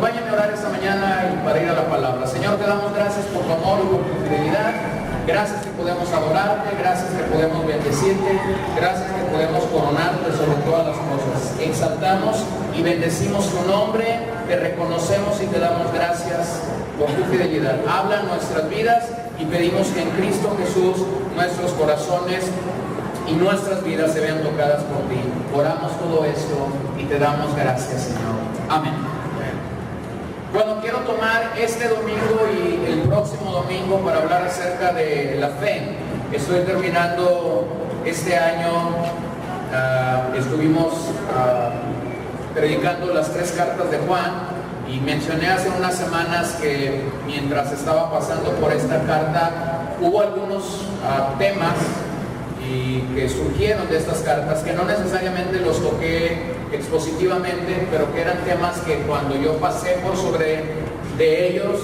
Acompáñame a orar esta mañana y para ir a la palabra. Señor, te damos gracias por tu amor y por tu fidelidad. Gracias que podemos adorarte, gracias que podemos bendecirte, gracias que podemos coronarte sobre todas las cosas. Exaltamos y bendecimos tu nombre, te reconocemos y te damos gracias por tu fidelidad. Habla en nuestras vidas y pedimos que en Cristo Jesús nuestros corazones y nuestras vidas se vean tocadas por ti. Oramos todo esto y te damos gracias, Señor. Amén. Bueno, quiero tomar este domingo y el próximo domingo para hablar acerca de la fe. Estoy terminando este año, estuvimos predicando las 3 cartas de Juan y mencioné hace unas semanas que mientras estaba pasando por esta carta hubo algunos temas y que surgieron de estas cartas que no necesariamente los toqué expositivamente, pero que eran temas que cuando yo pasé por sobre de ellos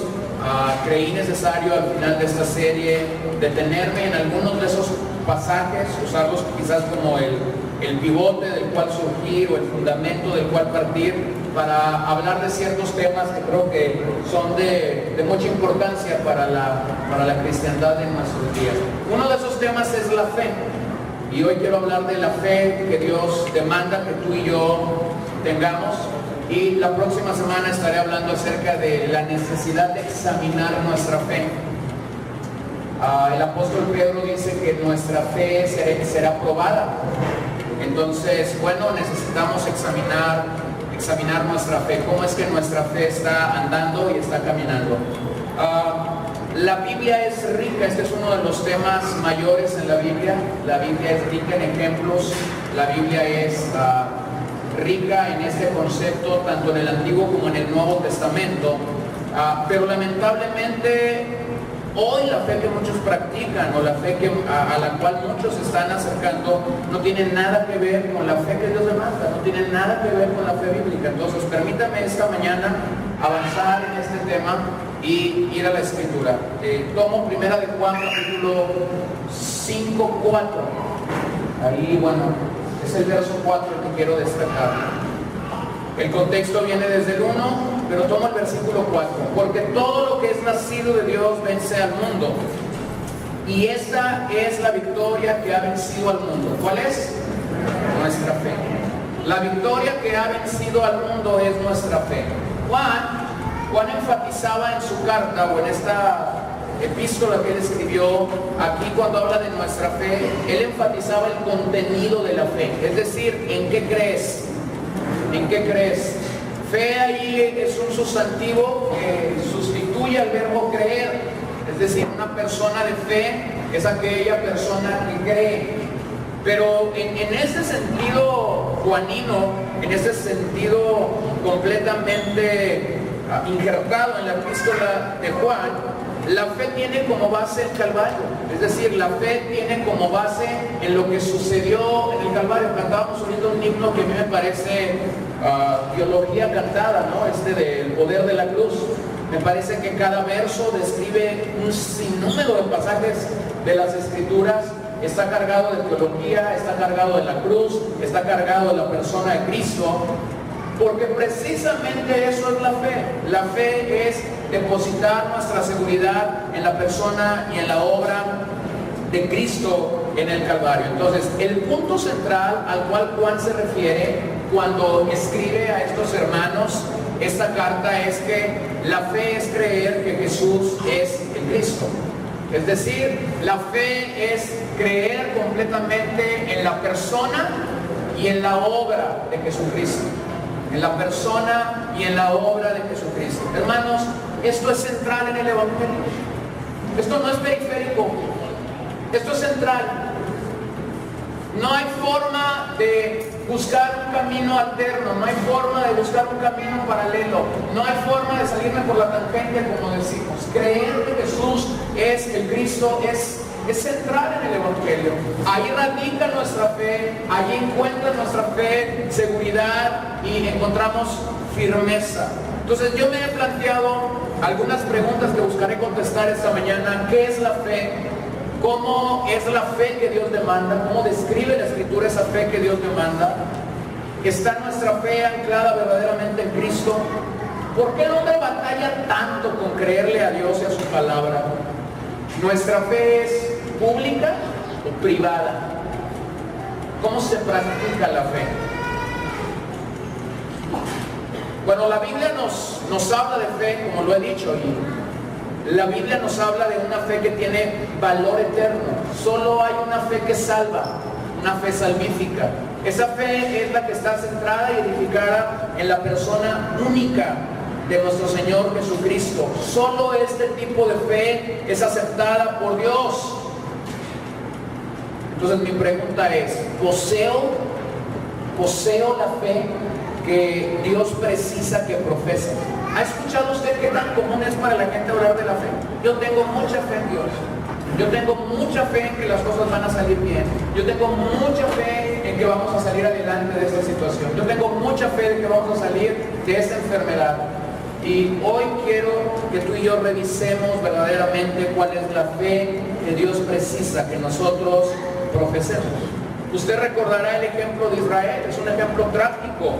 creí necesario al final de esta serie detenerme en algunos de esos pasajes, usarlos quizás como el pivote del cual surgir o el fundamento del cual partir para hablar de ciertos temas que creo que son de mucha importancia para la cristiandad en nuestros días. Uno de esos temas es la fe. Y hoy quiero hablar de la fe que Dios demanda que tú y yo tengamos. Y la próxima semana estaré hablando acerca de la necesidad de examinar nuestra fe. El apóstol Pedro dice que nuestra fe será probada. Entonces, bueno, necesitamos examinar nuestra fe. ¿Cómo es que nuestra fe está andando y está caminando? La Biblia es rica, este es uno de los temas mayores en la Biblia. La Biblia es rica en ejemplos, la Biblia es rica en este concepto, tanto en el Antiguo como en el Nuevo Testamento. Pero lamentablemente, hoy la fe que muchos practican, o la fe a la cual muchos se están acercando, no tiene nada que ver con la fe que Dios demanda, no tiene nada que ver con la fe bíblica. Entonces, permítame esta mañana avanzar en este tema y ir a la escritura. Tomo primera de Juan capítulo 5, 4. Ahí, bueno, es el verso 4 el que quiero destacar. El contexto viene desde el 1, pero tomo el versículo 4. Porque todo lo que es nacido de Dios vence al mundo. Y esta es la victoria que ha vencido al mundo. ¿Cuál es? Nuestra fe. La victoria que ha vencido al mundo es nuestra fe. Juan enfatizaba en su carta o en esta epístola que él escribió aquí cuando habla de nuestra fe, él enfatizaba el contenido de la fe, es decir, ¿en qué crees? ¿En qué crees? Fe ahí es un sustantivo que sustituye al verbo creer, es decir, una persona de fe es aquella persona que cree. Pero en ese sentido juanino, en ese sentido completamente injertado en la epístola de Juan, la fe tiene como base el Calvario, es decir, la fe tiene como base en lo que sucedió en el Calvario. Cantábamos ahorita un himno que a mí me parece teología cantada, ¿no? Del poder de la cruz. Me parece que cada verso describe un sinnúmero de pasajes de las Escrituras. Está cargado de teología, está cargado de la cruz, está cargado de la persona de Cristo. Porque precisamente eso es la fe. La fe es depositar nuestra seguridad en la persona y en la obra de Cristo en el Calvario. Entonces, el punto central al cual Juan se refiere cuando escribe a estos hermanos esta carta es que la fe es creer que Jesús es el Cristo. Es decir, la fe es creer completamente en la persona y en la obra de Jesucristo. En la persona y en la obra de Jesucristo. Hermanos, esto es central en el Evangelio. Esto no es periférico. Esto es central. No hay forma de buscar un camino alterno, no hay forma de buscar un camino paralelo, no hay forma de salirme por la tangente, como decimos. Creer que Jesús es el Cristo es central en el Evangelio. Ahí radica nuestra fe, allí encuentra nuestra fe seguridad y encontramos firmeza. Entonces yo me he planteado algunas preguntas que buscaré contestar esta mañana. ¿Qué es la fe? ¿Cómo es la fe que Dios demanda? ¿Cómo describe la Escritura esa fe que Dios demanda? ¿Está nuestra fe anclada verdaderamente en Cristo? ¿Por qué el hombre batalla tanto con creerle a Dios y a su palabra? ¿Nuestra fe es pública o privada? ¿Cómo se practica la fe? Bueno, la Biblia nos habla de fe, como lo he dicho, y la Biblia nos habla de una fe que tiene valor eterno. Solo hay una fe que salva, una fe salvífica. Esa fe es la que está centrada y edificada en la persona única de nuestro Señor Jesucristo. Solo este tipo de fe es aceptada por Dios. Entonces mi pregunta es, ¿poseo la fe que Dios precisa que profese? ¿Ha escuchado usted qué tan común es para la gente hablar de la fe? Yo tengo mucha fe en Dios. Yo tengo mucha fe en que las cosas van a salir bien. Yo tengo mucha fe en que vamos a salir adelante de esta situación. Yo tengo mucha fe en que vamos a salir de esta enfermedad. Y hoy quiero que tú y yo revisemos verdaderamente cuál es la fe que Dios precisa que nosotros profesemos. Usted recordará el ejemplo de Israel, es un ejemplo práctico.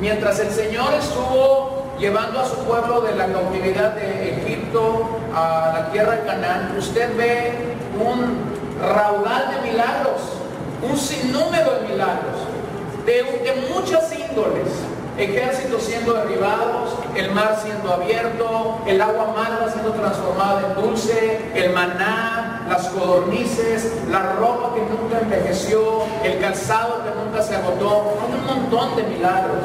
Mientras el Señor estuvo llevando a su pueblo de la cautividad de Egipto a la tierra de Canaán, usted ve un raudal de milagros, un sinnúmero de milagros, de muchas índoles. Ejércitos siendo derribados, el mar siendo abierto, el agua amarga siendo transformada en dulce, el maná, las codornices, la ropa que nunca envejeció, el calzado que nunca se agotó. Hay un montón de milagros.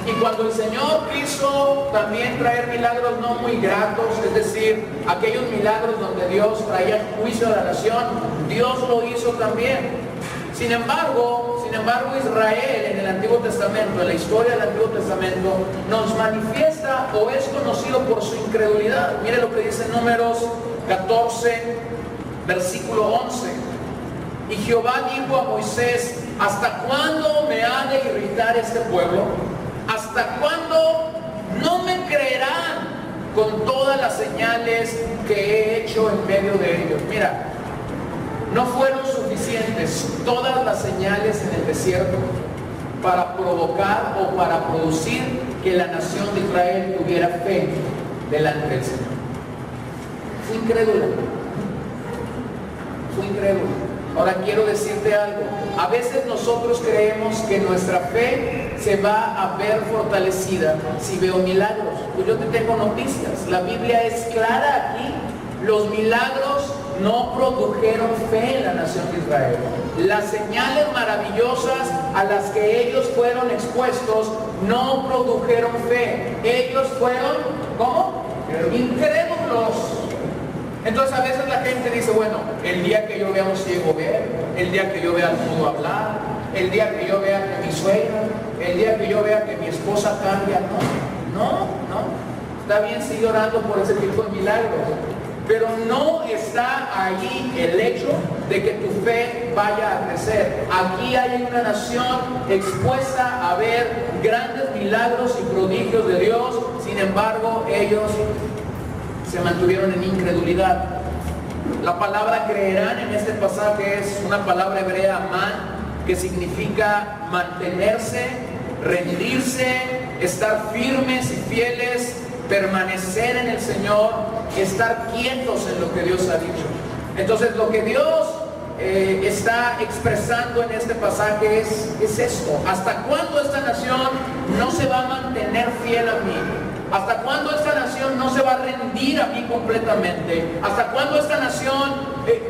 Y cuando el Señor quiso también traer milagros no muy gratos, es decir, aquellos milagros donde Dios traía juicio a la nación, Dios lo hizo también. Sin embargo, Israel en el Antiguo Testamento, en la historia del Antiguo Testamento, nos manifiesta o es conocido por su incredulidad. Mire lo que dice Números 14, versículo 11. Y Jehová dijo a Moisés, ¿hasta cuándo me ha de irritar este pueblo? ¿Hasta cuándo no me creerán con todas las señales que he hecho en medio de ellos? Mira, no fueron suficientes todas las señales en el desierto para provocar o para producir que la nación de Israel tuviera fe delante del Señor. Fue incrédula. Ahora quiero decirte algo. A veces nosotros creemos que nuestra fe se va a ver fortalecida si veo milagros. Pues yo te tengo noticias. La Biblia es clara aquí. Los milagros no produjeron fe en la nación de Israel. Las señales maravillosas a las que ellos fueron expuestos no produjeron fe. Ellos fueron, ¿cómo? Incrédulos. Entonces a veces la gente dice, bueno, el día que yo vea a un ciego ver, el día que yo vea al mudo hablar, el día que yo vea que mi suegra, el día que yo vea que mi esposa cambia. No. Está bien, sigue orando por ese tipo de milagros. Pero no está ahí el hecho de que tu fe vaya a crecer. Aquí hay una nación expuesta a ver grandes milagros y prodigios de Dios. Sin embargo, ellos se mantuvieron en incredulidad. La palabra creerán en este pasaje es una palabra hebrea, man, que significa mantenerse, rendirse, estar firmes y fieles, permanecer en el Señor, estar quietos en lo que Dios ha dicho. Entonces lo que Dios está expresando en este pasaje es esto. ¿Hasta cuándo esta nación no se va a mantener fiel a mí? ¿Hasta cuándo esta nación no se va a rendir a mí completamente? ¿Hasta cuándo esta nación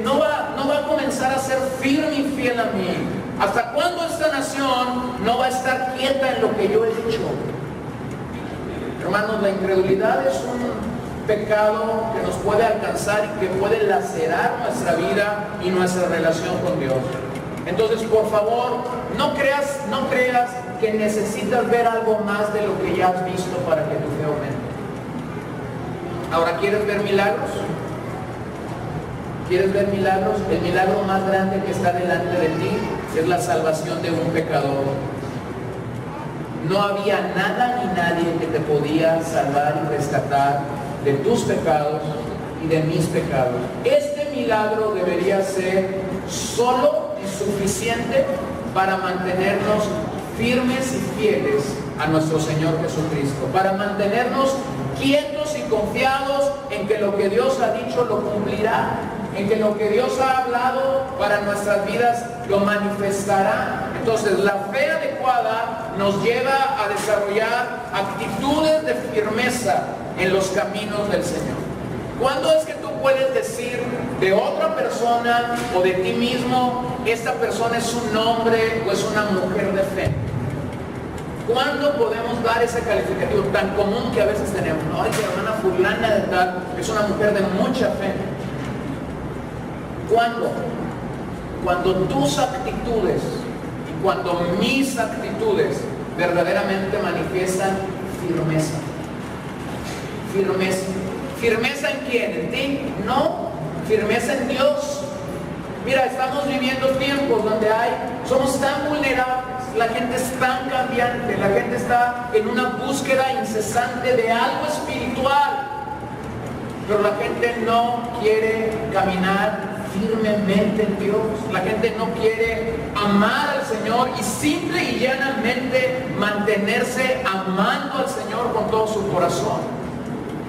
no va a comenzar a ser firme y fiel a mí? ¿Hasta cuándo esta nación no va a estar quieta en lo que yo he dicho? Hermanos, la incredulidad es un pecado que nos puede alcanzar y que puede lacerar nuestra vida y nuestra relación con Dios. Entonces, por favor, no creas que necesitas ver algo más de lo que ya has visto para que tu fe aumente. Ahora, ¿quieres ver milagros? ¿Quieres ver milagros? El milagro más grande que está delante de ti es la salvación de un pecador. No había nada ni nadie que te podía salvar y rescatar de tus pecados y de mis pecados. Este milagro debería ser solo y suficiente para mantenernos firmes y fieles a nuestro Señor Jesucristo, para mantenernos quietos y confiados en que lo que Dios ha dicho lo cumplirá, en que lo que Dios ha hablado para nuestras vidas lo manifestará. Entonces, la fe adecuada nos lleva a desarrollar actitudes de firmeza en los caminos del Señor. ¿Cuándo es que tú puedes decir de otra persona o de ti mismo, esta persona es un hombre o es una mujer de fe? ¿Cuándo podemos dar ese calificativo tan común que a veces tenemos? No, ay, que hermana fulana de tal es una mujer de mucha fe. ¿Cuándo? Cuando tus actitudes y cuando mis actitudes verdaderamente manifiestan firmeza. Firmeza. ¿Firmeza en quién? ¿En ti? No. Firmeza en Dios. Mira, estamos viviendo tiempos donde somos tan vulnerables, la gente es tan cambiante, la gente está en una búsqueda incesante de algo espiritual, pero la gente no quiere caminar firmemente en Dios. La gente no quiere amar al Señor y simple y llanamente mantenerse amando al Señor con todo su corazón.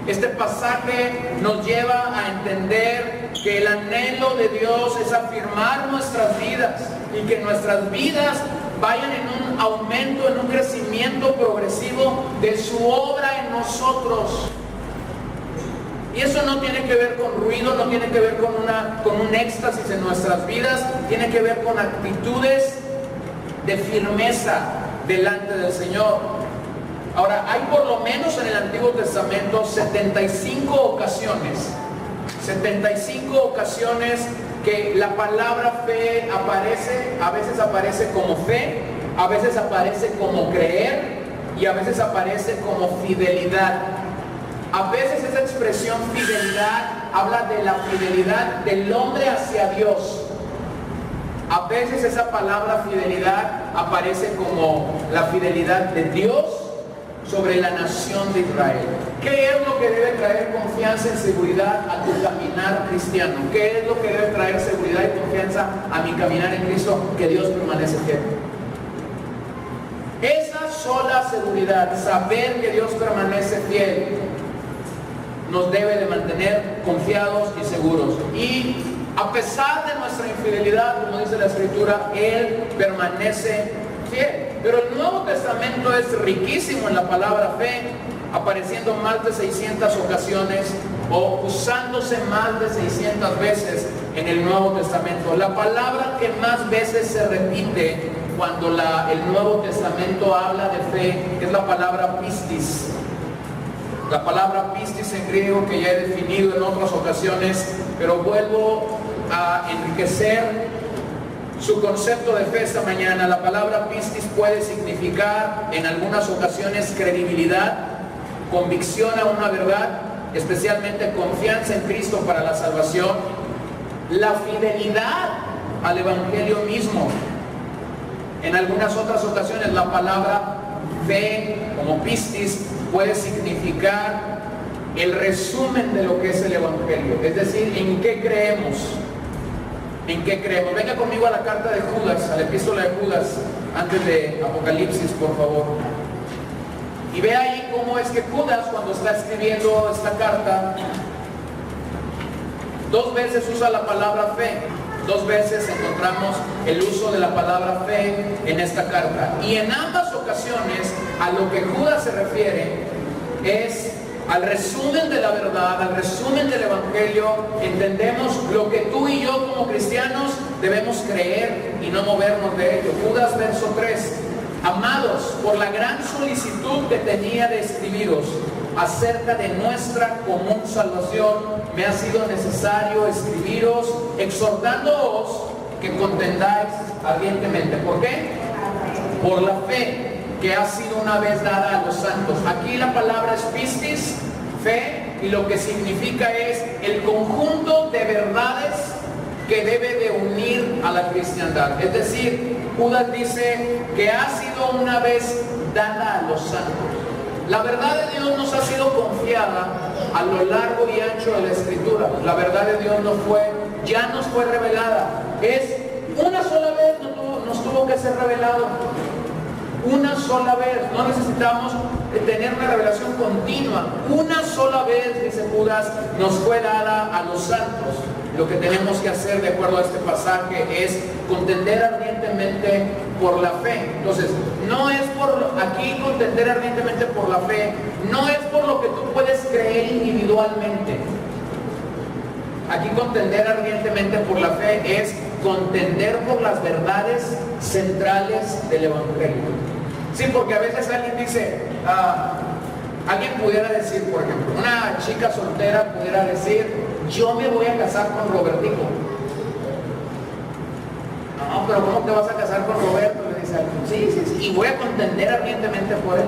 Este pasaje nos lleva a entender que el anhelo de Dios es afirmar nuestras vidas y que nuestras vidas vayan en un aumento, en un crecimiento progresivo de su obra en nosotros. Y eso no tiene que ver con ruido, no tiene que ver con un éxtasis en nuestras vidas, tiene que ver con actitudes de firmeza delante del Señor. Ahora, hay por lo menos en el Antiguo Testamento 75 ocasiones que la palabra fe aparece, a veces aparece como fe, a veces aparece como creer y a veces aparece como fidelidad. A veces esa expresión fidelidad habla de la fidelidad del hombre hacia Dios. A veces esa palabra fidelidad aparece como la fidelidad de Dios sobre la nación de Israel. ¿Qué es lo que debe traer confianza y seguridad a tu caminar cristiano? ¿Qué es lo que debe traer seguridad y confianza a mi caminar en Cristo? Que Dios permanece fiel. Esa sola seguridad, saber que Dios permanece fiel, nos debe de mantener confiados y seguros. Y a pesar de nuestra infidelidad, como dice la Escritura, Él permanece fiel. Pero el Nuevo Testamento es riquísimo en la palabra fe, apareciendo más de 600 ocasiones o usándose más de 600 veces en el Nuevo Testamento. La palabra que más veces se repite cuando el Nuevo Testamento habla de fe es la palabra pistis. La palabra pistis en griego, que ya he definido en otras ocasiones, pero vuelvo a enriquecer su concepto de fe esta mañana. La palabra pistis puede significar en algunas ocasiones credibilidad, convicción a una verdad, especialmente confianza en Cristo para la salvación, la fidelidad al Evangelio mismo. En algunas otras ocasiones la palabra fe, como pistis, puede significar el resumen de lo que es el Evangelio, es decir, en qué creemos. ¿En qué creemos? Venga conmigo a la carta de Judas, a la epístola de Judas, antes de Apocalipsis, por favor. Y ve ahí cómo es que Judas, cuando está escribiendo esta carta, 2 veces usa la palabra fe. 2 veces encontramos el uso de la palabra fe en esta carta. Y en ambas ocasiones, a lo que Judas se refiere es al resumen de la verdad, al resumen del Evangelio. Entendemos lo que tú y yo como cristianos debemos creer y no movernos de ello. Judas, verso 3. Amados, por la gran solicitud que tenía de escribiros acerca de nuestra común salvación, me ha sido necesario escribiros, exhortándoos que contendáis ardientemente. ¿Por qué? Por la fe que ha sido una vez dada a los santos. Aquí la palabra es pistis, fe, y lo que significa es el conjunto de verdades que debe de unir a la cristiandad. Es decir, Judas dice que ha sido una vez dada a los santos. La verdad de Dios nos ha sido confiada a lo largo y ancho de la Escritura. La verdad de Dios ya nos fue revelada. Es una sola vez nos tuvo que ser revelado. una sola vez. No necesitamos tener una revelación continua. Una sola vez, dice Judas, nos fue dada a los santos. Lo que tenemos que hacer, de acuerdo a este pasaje, es contender ardientemente por la fe. Entonces, no es por aquí contender ardientemente por la fe, no es por lo que tú puedes creer individualmente. Aquí contender ardientemente por la fe es contender por las verdades centrales del Evangelio. Sí, porque a veces alguien dice, alguien pudiera decir, por ejemplo, una chica soltera pudiera decir, yo me voy a casar con Robertico. No, pero ¿cómo te vas a casar con Roberto? Le dice alguien. Sí, y voy a contender ardientemente por él.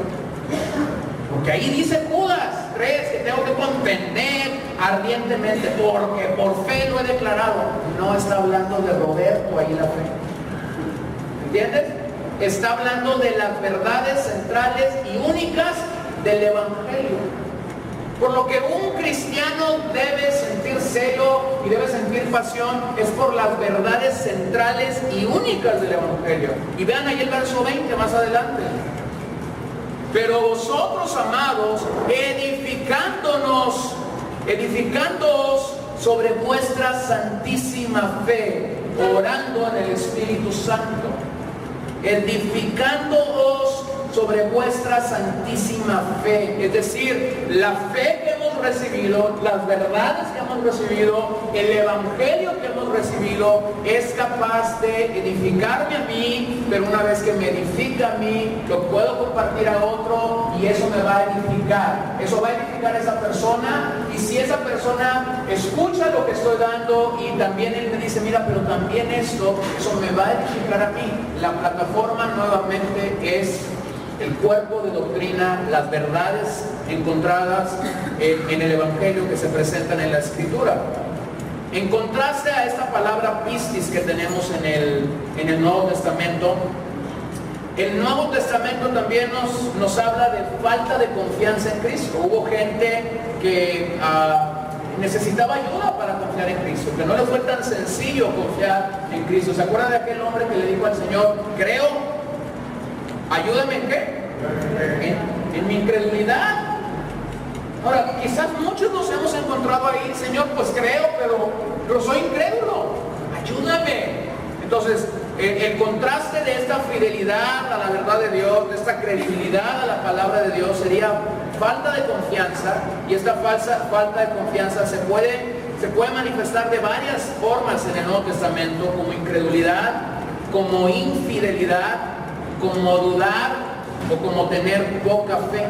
Porque ahí dice Judas, ¿crees que tengo que contender ardientemente? Porque por fe lo he declarado. No está hablando de Roberto ahí la fe. ¿Entiendes? Está hablando de las verdades centrales y únicas del Evangelio. Por lo que un cristiano debe sentir celo y debe sentir pasión es por las verdades centrales y únicas del Evangelio. Y vean ahí el verso 20 más adelante. Pero vosotros, amados, edificándoos sobre vuestra santísima fe, orando en el Espíritu Santo, edificándoos sobre vuestra santísima fe, es decir, la fe que hemos recibido, las verdades que hemos recibido, el Evangelio que hemos recibido, es capaz de edificarme a mí, pero una vez que me edifica a mí, lo puedo compartir a otro y eso me va a edificar. Eso va a edificar a esa persona, y si esa persona escucha lo que estoy dando y también él me dice, mira, pero también esto, eso me va a edificar a mí. La plataforma nuevamente es el cuerpo de doctrina, las verdades encontradas en el Evangelio que se presentan en la Escritura. En contraste a esta palabra pistis que tenemos en el Nuevo Testamento, el Nuevo Testamento también nos habla de falta de confianza en Cristo. Hubo gente que necesitaba ayuda para confiar en Cristo, que no le fue tan sencillo confiar en Cristo. ¿Se acuerdan de aquel hombre que le dijo al Señor, creo? ¿Ayúdame en qué? En mi incredulidad. Ahora, quizás muchos nos hemos encontrado ahí, Señor, pues creo, pero soy incrédulo. Ayúdame. Entonces, el contraste de esta fidelidad a la verdad de Dios, de esta credibilidad a la palabra de Dios, sería falta de confianza. Y esta falta de confianza se puede manifestar de varias formas en el Nuevo Testamento, como incredulidad, como infidelidad, como dudar o como tener poca fe.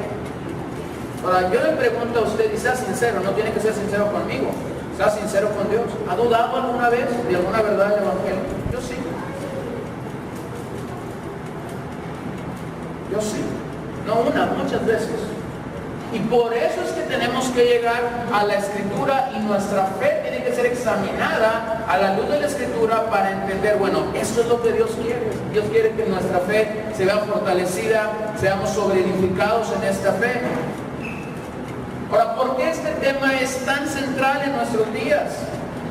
Ahora, yo le pregunto a usted, y sea sincero, no tiene que ser sincero conmigo, sea sincero con Dios. ¿Ha dudado alguna vez de alguna verdad del Evangelio? Yo sí. Yo sí. No una, muchas veces. Y por eso es que tenemos que llegar a la Escritura, y nuestra fe tiene que ser examinada a la luz de la Escritura para entender, bueno, esto es lo que Dios quiere. Dios quiere que nuestra fe se vea fortalecida, seamos sobreedificados en esta fe. Ahora, ¿por qué este tema es tan central en nuestros días?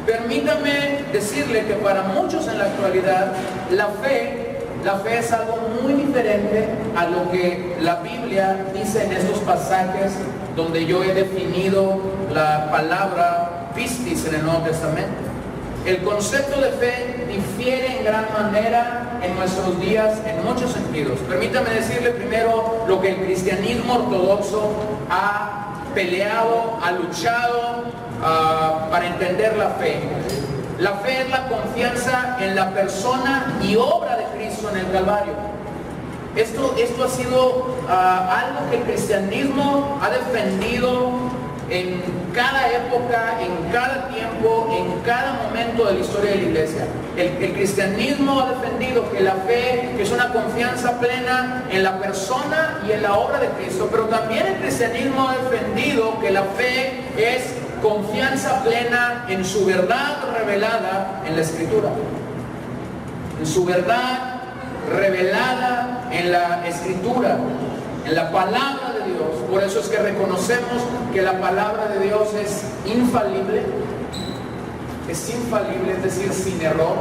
Permítame decirle que para muchos en la actualidad, la fe es algo muy diferente a lo que la Biblia dice en estos pasajes donde yo he definido la palabra pistis en el Nuevo Testamento. El concepto de fe difiere en gran manera en nuestros días en muchos sentidos. Permítame decirle primero lo que el cristianismo ortodoxo ha peleado, ha luchado para entender la fe. La fe es la confianza en la persona y obra de Cristo en el Calvario. Esto ha sido algo que el cristianismo ha defendido en cada época, en cada tiempo, en cada momento de la historia de la iglesia. El cristianismo ha defendido que la fe es una confianza plena en la persona y en la obra de Cristo, pero también el cristianismo ha defendido que la fe es confianza plena en su verdad revelada en la Escritura, en su verdad revelada en la Escritura, en la palabra de Dios. Por eso es que reconocemos que la palabra de Dios es infalible, es decir, sin error,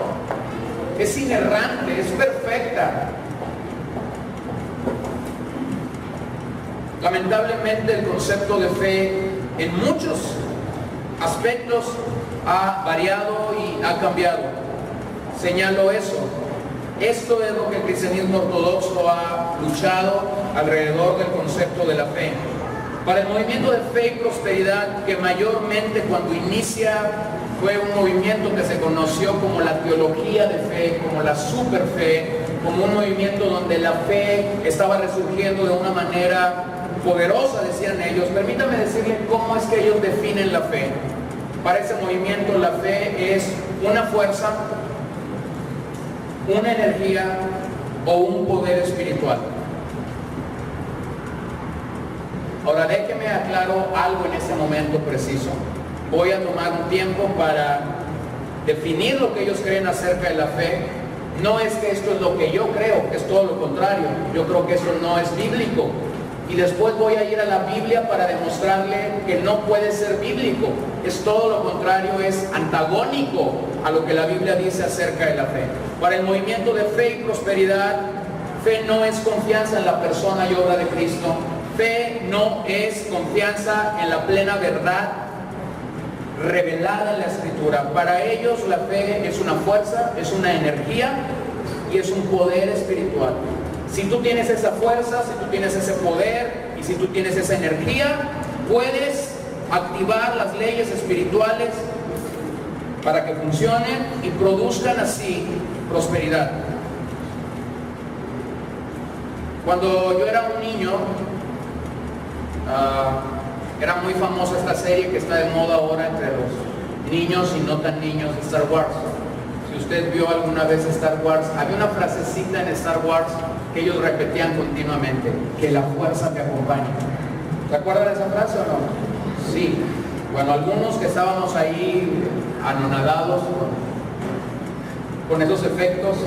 es inerrante, es perfecta. Lamentablemente el concepto de fe en muchos aspectos ha variado y ha cambiado. Señalo eso. Esto es lo que el cristianismo ortodoxo ha luchado alrededor del concepto de la fe. Para el movimiento de fe y prosperidad, que mayormente cuando inicia fue un movimiento que se conoció como la teología de fe, como la superfe, como un movimiento donde la fe estaba resurgiendo de una manera poderosa, decían ellos. Permítame decirle cómo es que ellos definen la fe. Para ese movimiento la fe es una fuerza, una energía o un poder espiritual. Ahora déjeme aclaro algo en este momento preciso. Voy a tomar un tiempo para definir lo que ellos creen acerca de la fe. No es que esto es lo que yo creo, es todo lo contrario. Yo creo que eso no es bíblico. Y después voy a ir a la Biblia para demostrarle que no puede ser bíblico. Es todo lo contrario, es antagónico a lo que la Biblia dice acerca de la fe. Para el movimiento de fe y prosperidad, fe no es confianza en la persona y obra de Cristo. Fe no es confianza en la plena verdad revelada en la Escritura. Para ellos la fe es una fuerza, es una energía y es un poder espiritual. Si tú tienes esa fuerza, si tú tienes ese poder y si tú tienes esa energía, puedes activar las leyes espirituales para que funcionen y produzcan así prosperidad. Cuando yo era un niño, era muy famosa esta serie que está de moda ahora entre los niños y no tan niños, Star Wars. Si usted vio alguna vez Star Wars, había una frasecita en Star Wars que ellos repetían continuamente: que la fuerza te acompañe. ¿Se acuerdan de esa frase o no? Sí. Bueno, algunos que estábamos ahí anonadados con esos efectos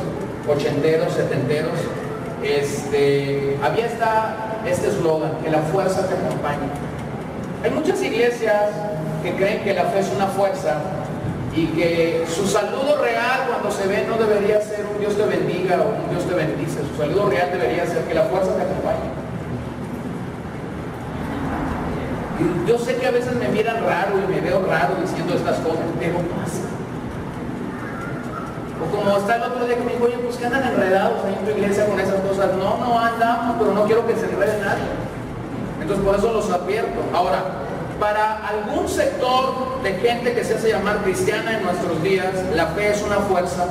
ochenteros, setenteros, había este eslogan: que la fuerza te acompañe. Hay muchas iglesias que creen que la fe es una fuerza y que su saludo real cuando se ve no debería ser un Dios te bendiga o un Dios te bendice. Su saludo real debería ser que la fuerza te acompañe. Y yo sé que a veces me miran raro y me veo raro diciendo estas cosas, pero pasa. O como está el otro día que me dijo: oye, pues que andan enredados ahí en tu iglesia con esas cosas. No andamos, pero no quiero que se enrede nadie. Entonces por eso los advierto. Ahora, para algún sector de gente que se hace llamar cristiana en nuestros días, la fe es una fuerza,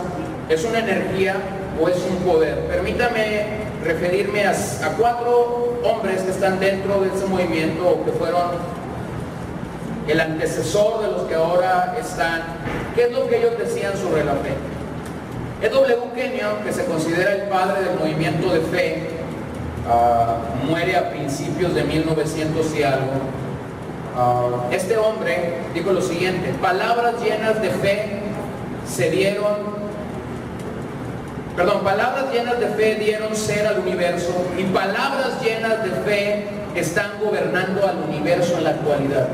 es una energía o es un poder. Permítame referirme a 4 hombres que están dentro de ese movimiento o que fueron el antecesor de los que ahora están. ¿Qué es lo que ellos decían sobre la fe? E.W. Kenyon, que se considera el padre del movimiento de fe, muere a principios de 1900 y algo. Este hombre dijo lo siguiente: palabras llenas de fe palabras llenas de fe dieron ser al universo, y palabras llenas de fe están gobernando al universo en la actualidad.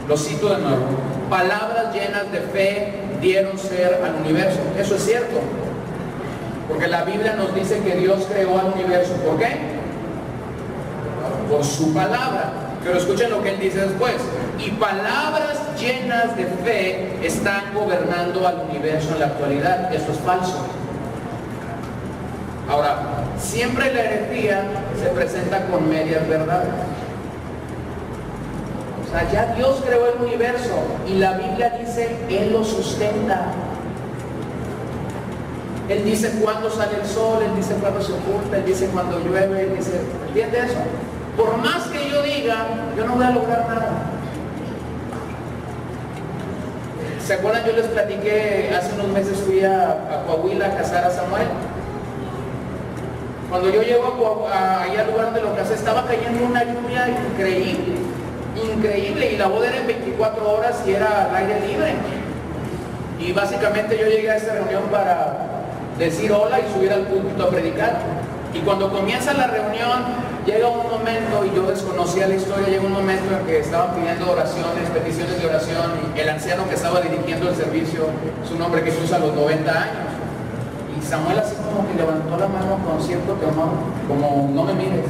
Lo cito de nuevo: palabras llenas de fe dieron ser al universo. Eso es cierto, porque la Biblia nos dice que Dios creó al universo. ¿Por qué? Por su palabra. Pero escuchen lo que él dice después: y palabras llenas de fe están gobernando al universo en la actualidad. Eso es falso. Ahora, siempre la herejía se presenta con medias verdades. O sea, ya Dios creó el universo y la Biblia dice Él lo sustenta. Él dice cuándo sale el sol, Él dice cuándo se oculta, Él dice cuándo llueve, Él dice, ¿entiende eso? Por más que yo diga, yo no voy a lograr nada. ¿Se acuerdan? Yo les platiqué, hace unos meses fui a Coahuila a casar a Samuel. Cuando yo llego allá al lugar donde lo casé, estaba cayendo una lluvia increíble, y la boda era en 24 horas y era al aire libre. Y básicamente yo llegué a esta reunión para decir hola y subir al púlpito a predicar. Y cuando comienza la reunión, llega un momento, y yo desconocía la historia, llega un momento en que estaban pidiendo oraciones, peticiones de oración, y el anciano que estaba dirigiendo el servicio, su nombre Jesús, a los 90 años. Y Samuel así como que levantó la mano con cierto temor, como no me mires.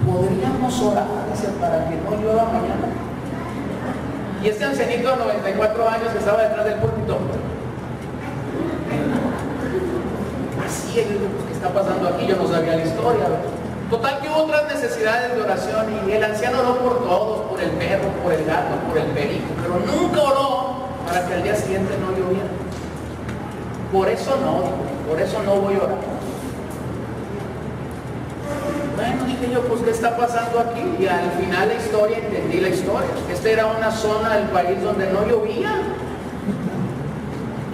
podríamos orar, dice, para que no llueva mañana. Y este ancianito de 94 años que estaba detrás del púlpito, así es lo que está pasando aquí. Yo no sabía la historia. Total que hubo otras necesidades de oración y el anciano oró por todos, por el perro, por el gato, por el perico, pero nunca oró para que al día siguiente no lloviera. Por eso no voy a orar. Bueno, dije yo, pues ¿qué está pasando aquí? Y al final entendí la historia. Esta era una zona del país donde no llovía.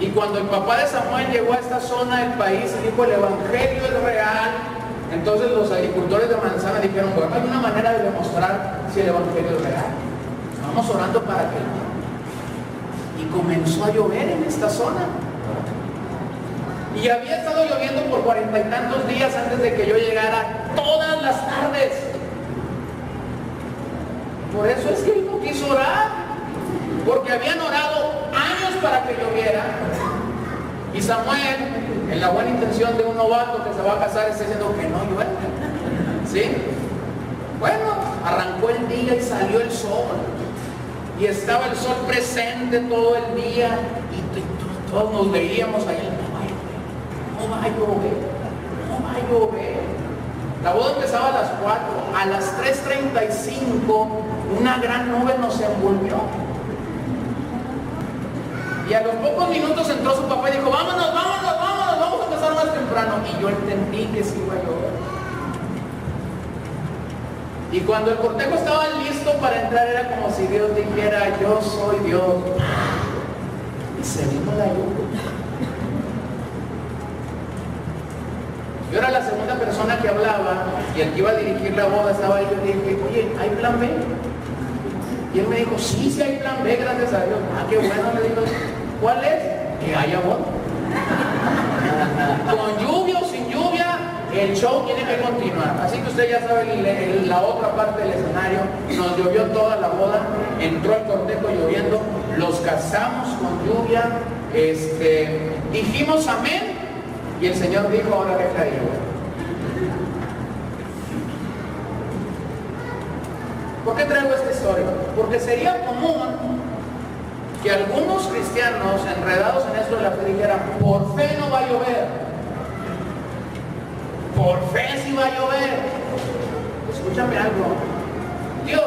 Y cuando el papá de Samuel llegó a esta zona del país y dijo el evangelio es real, entonces los agricultores de manzana dijeron, bueno, hay una manera de demostrar si el evangelio es real. Vamos orando para que... Y comenzó a llover en esta zona. Y había estado lloviendo por 40 y tantos días antes de que yo llegara, todas las tardes. Por eso es que él no quiso orar, porque habían orado años para que lloviera. Y Samuel, en la buena intención de un novato que se va a casar, está diciendo que no llueve. ¿Sí? Bueno, arrancó el día y salió el sol. Y estaba el sol presente todo el día. Y todos nos veíamos ahí. No va a llover. La boda empezaba a las 4. A las 3:35 una gran nube nos envolvió. Y a los pocos minutos entró su papá y dijo, vámonos, vamos a empezar más temprano. Y yo entendí que sí iba a llover. Y cuando el cortejo estaba listo para entrar, era como si Dios dijera, yo soy Dios. Y se vino la lluvia. Yo era la segunda persona que hablaba y el que iba a dirigir la boda estaba ahí. Yo le dije, oye, ¿hay plan B? Y él me dijo, sí hay plan B, gracias a Dios. Ah, qué bueno, le digo. ¿Cuál es? Que haya boda. Con lluvia o sin lluvia, el show tiene que continuar. Así que usted ya sabe la otra parte del escenario. Nos llovió toda la boda, entró el cortejo lloviendo, los casamos con lluvia, dijimos amén. Y el Señor dijo, ahora deja de llover. ¿Por qué traigo esta historia? Porque sería común que algunos cristianos enredados en esto de la fe dijeran, por fe no va a llover. Por fe sí va a llover. Escúchame algo. Dios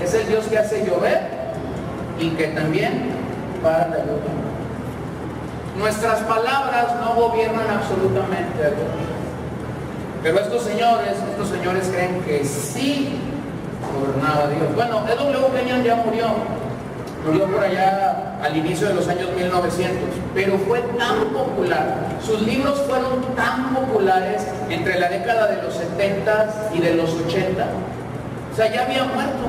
es el Dios que hace llover y que también para la lluvia. Nuestras palabras no gobiernan absolutamente a Dios. Pero estos señores creen que sí gobernaba Dios. Bueno, E.W. Kenyon ya murió por allá al inicio de los años 1900, pero fue tan popular, sus libros fueron tan populares entre la década de los 70 y de los 80, o sea, ya había muerto.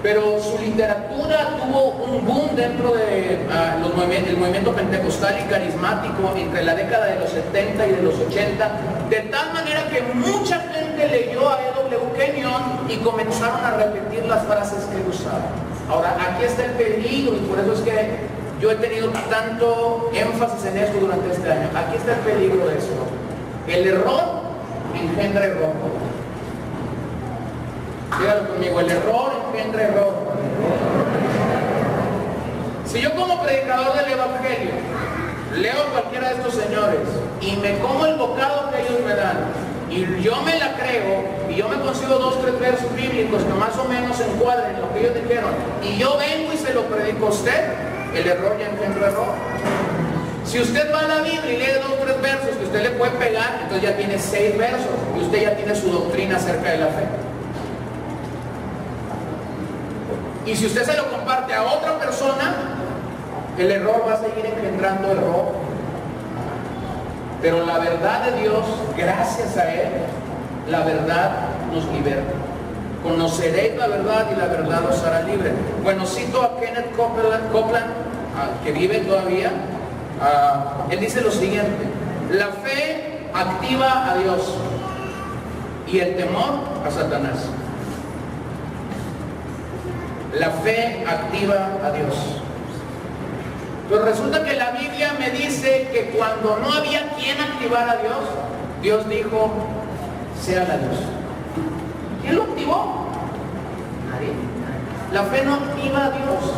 Pero su literatura tuvo un boom dentro de el movimiento pentecostal y carismático entre la década de los 70 y de los 80, de tal manera que mucha gente leyó a E.W. Kenyon y comenzaron a repetir las frases que él usaba. Ahora, aquí está el peligro, y por eso es que yo he tenido tanto énfasis en esto durante este año. Aquí está el peligro de esto. El error engendra error. Dígalo conmigo, el error engendra error. Si yo como predicador del evangelio leo a cualquiera de estos señores y me como el bocado que ellos me dan y yo me la creo y yo me consigo 2 o 3 versos bíblicos que más o menos encuadren lo que ellos dijeron y yo vengo y se lo predico a usted, el error ya engendra error. Si usted va a la Biblia y lee 2 o 3 versos que usted le puede pegar, entonces ya tiene 6 versos y usted ya tiene su doctrina acerca de la fe. Y si usted se lo comparte a otra persona, el error va a seguir engendrando error. Pero la verdad de Dios, gracias a Él, la verdad nos liberta. Conoceréis la verdad y la verdad os hará libre. Bueno, cito a Kenneth Copeland, que vive todavía. Él dice lo siguiente: la fe activa a Dios y el temor a Satanás. La fe activa a Dios. Pero resulta que la Biblia me dice que cuando no había quien activar a Dios, Dios dijo, sea la luz. ¿Quién lo activó? Nadie. La fe no activa a Dios.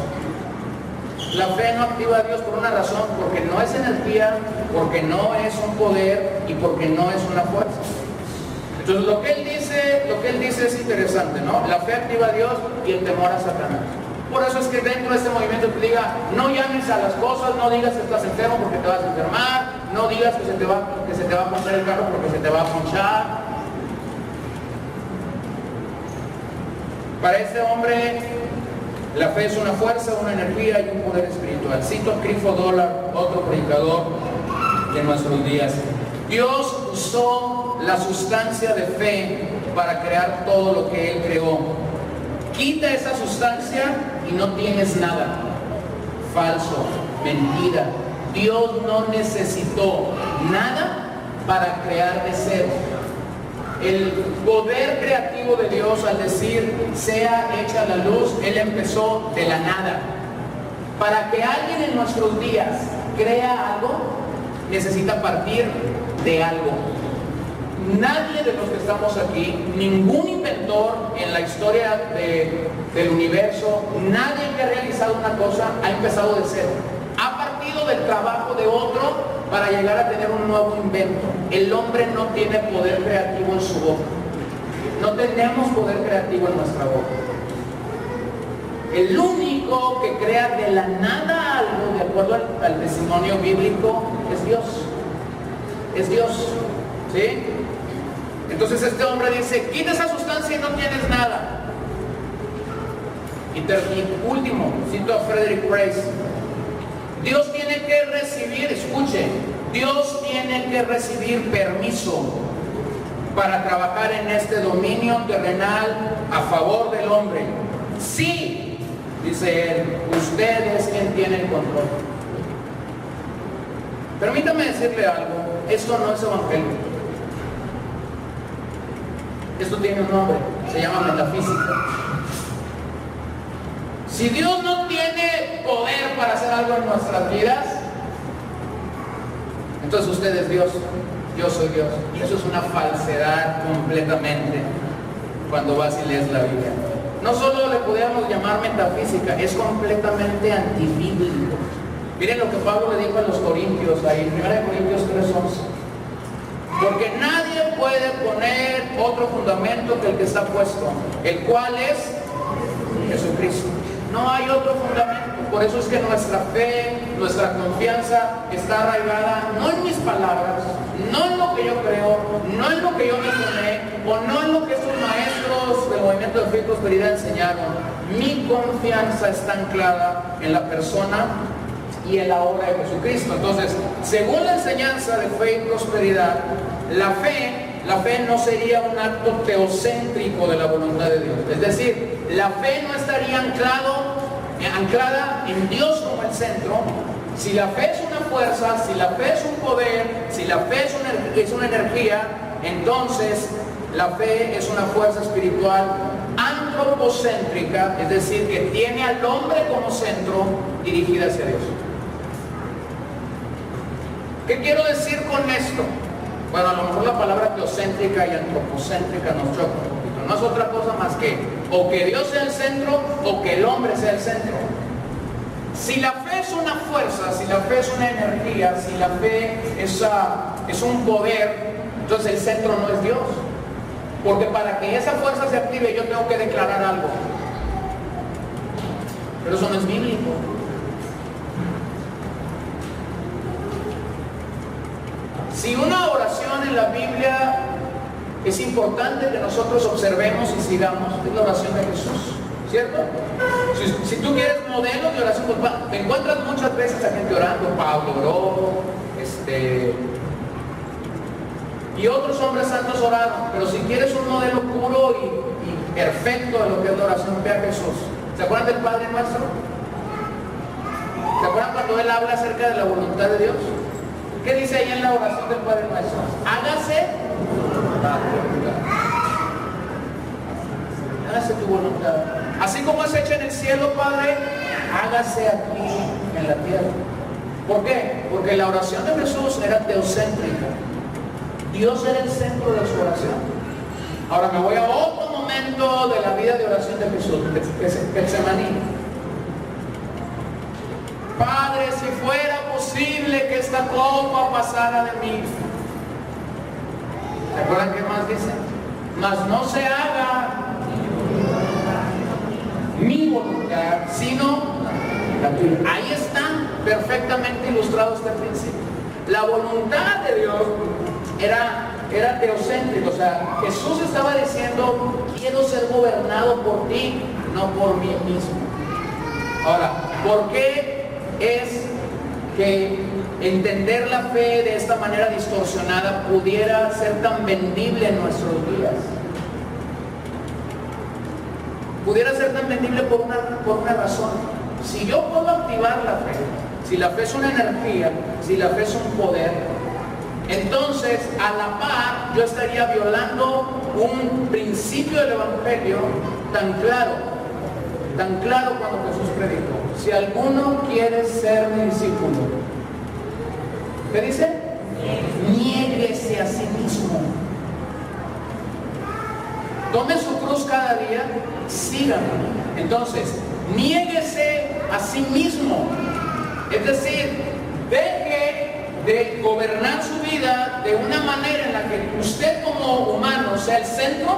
La fe no activa a Dios por una razón, porque no es energía, porque no es un poder y porque no es una fuerza. Entonces lo que él dice es interesante, ¿no? La fe activa a Dios y el temor a Satanás. Por eso es que dentro de este movimiento te diga, no llames a las cosas, no digas que estás enfermo porque te vas a enfermar, no digas que se te va a ponchar el carro porque se te va a ponchar. Para este hombre, la fe es una fuerza, una energía y un poder espiritual. Cito a Creflo Dollar, otro predicador de nuestros días. Dios usó la sustancia de fe para crear todo lo que Él creó. Quita esa sustancia y no tienes nada. Falso, mentira. Dios no necesitó nada para crear de cero. El poder creativo de Dios al decir sea hecha la luz, Él empezó de la nada. Para que alguien en nuestros días crea algo, necesita partir de algo. Nadie de los que estamos aquí, ningún inventor en la historia del universo, nadie que ha realizado una cosa ha empezado de cero. Ha partido del trabajo de otro para llegar a tener un nuevo invento. El hombre no tiene poder creativo en su boca. No tenemos poder creativo en nuestra boca. El único que crea de la nada algo, de acuerdo al testimonio bíblico, es Dios. Es Dios. ¿Sí? Entonces este hombre dice, quita esa sustancia y no tienes nada. Y último, cito a Frederick Price. Dios tiene que recibir, escuche, Dios tiene que recibir permiso para trabajar en este dominio terrenal a favor del hombre. Sí, dice él, usted es quien tiene el control. Permítame decirle algo, esto no es evangelio. Esto tiene un nombre, se llama metafísica. Si Dios no tiene poder para hacer algo en nuestras vidas, entonces usted es Dios, yo soy Dios. Y eso es una falsedad completamente cuando vas y lees la Biblia. No solo le podríamos llamar metafísica, es completamente antibíblico. Miren lo que Pablo le dijo a los corintios, ahí en 1 Corintios 3:11. Porque nadie puede poner otro fundamento que el que está puesto, el cual es Jesucristo. No hay otro fundamento. Por eso es que nuestra fe, nuestra confianza está arraigada no en mis palabras, no en lo que yo creo, no en lo que yo me tomé, o no en lo que estos maestros del movimiento de fe y prosperidad enseñaron. Mi confianza está anclada en la persona y en la obra de Jesucristo. Entonces, según la enseñanza de fe y prosperidad, la fe no sería un acto teocéntrico de la voluntad de Dios. Es decir, la fe no estaría anclada en Dios como el centro. Si la fe es una fuerza, si la fe es un poder, si la fe es una energía, entonces la fe es una fuerza espiritual antropocéntrica, es decir, que tiene al hombre como centro dirigida hacia Dios. ¿Qué quiero decir con esto? Bueno, a lo mejor la palabra teocéntrica y antropocéntrica nos choca un poquito. No es otra cosa más que o que Dios sea el centro o que el hombre sea el centro. Si la fe es una fuerza, si la fe es una energía, si la fe es un poder, entonces el centro no es Dios. Porque para que esa fuerza se active yo tengo que declarar algo. Pero eso no es bíblico. Si una oración en la Biblia es importante que nosotros observemos y sigamos, es la oración de Jesús, ¿cierto? Si tú quieres modelos de oración, pues te encuentras muchas veces a gente orando. Pablo oró, y otros hombres santos oraron. Pero si quieres un modelo puro y perfecto de lo que es la oración, ve a Jesús. ¿Se acuerdan del Padre Nuestro? ¿Se acuerdan cuando Él habla acerca de la voluntad de Dios? ¿Qué dice ahí en la oración del Padre Nuestro? Hágase tu voluntad. Hágase tu voluntad. Así como es hecha en el cielo, Padre, hágase aquí en la tierra. ¿Por qué? Porque la oración de Jesús era teocéntrica. Dios era el centro de su oración. Ahora me voy a otro momento momento de la vida de oración de Jesús, Getsemaní. Padre, si fuera posible que esta copa pasara de mí. ¿Se acuerdan qué más dice? Mas no se haga mi voluntad, sino la tuya. Ahí está perfectamente ilustrado este principio. La voluntad de Dios era teocéntrica, o sea, Jesús estaba diciendo, quiero ser gobernado por ti, no por mí mismo. Ahora, ¿por qué es que entender la fe de esta manera distorsionada pudiera ser tan vendible en nuestros días? Pudiera ser tan vendible por una razón. Si yo puedo activar la fe, si la fe es una energía, si la fe es un poder, entonces a la par yo estaría violando un principio del Evangelio tan claro cuando Jesús predicó: si alguno quiere ser mi discípulo, ¿qué dice? Niéguese a sí mismo. Tome su cruz cada día, sígame. Entonces, niéguese a sí mismo. Es decir, deje de gobernar su vida de una manera en la que usted como humano sea el centro,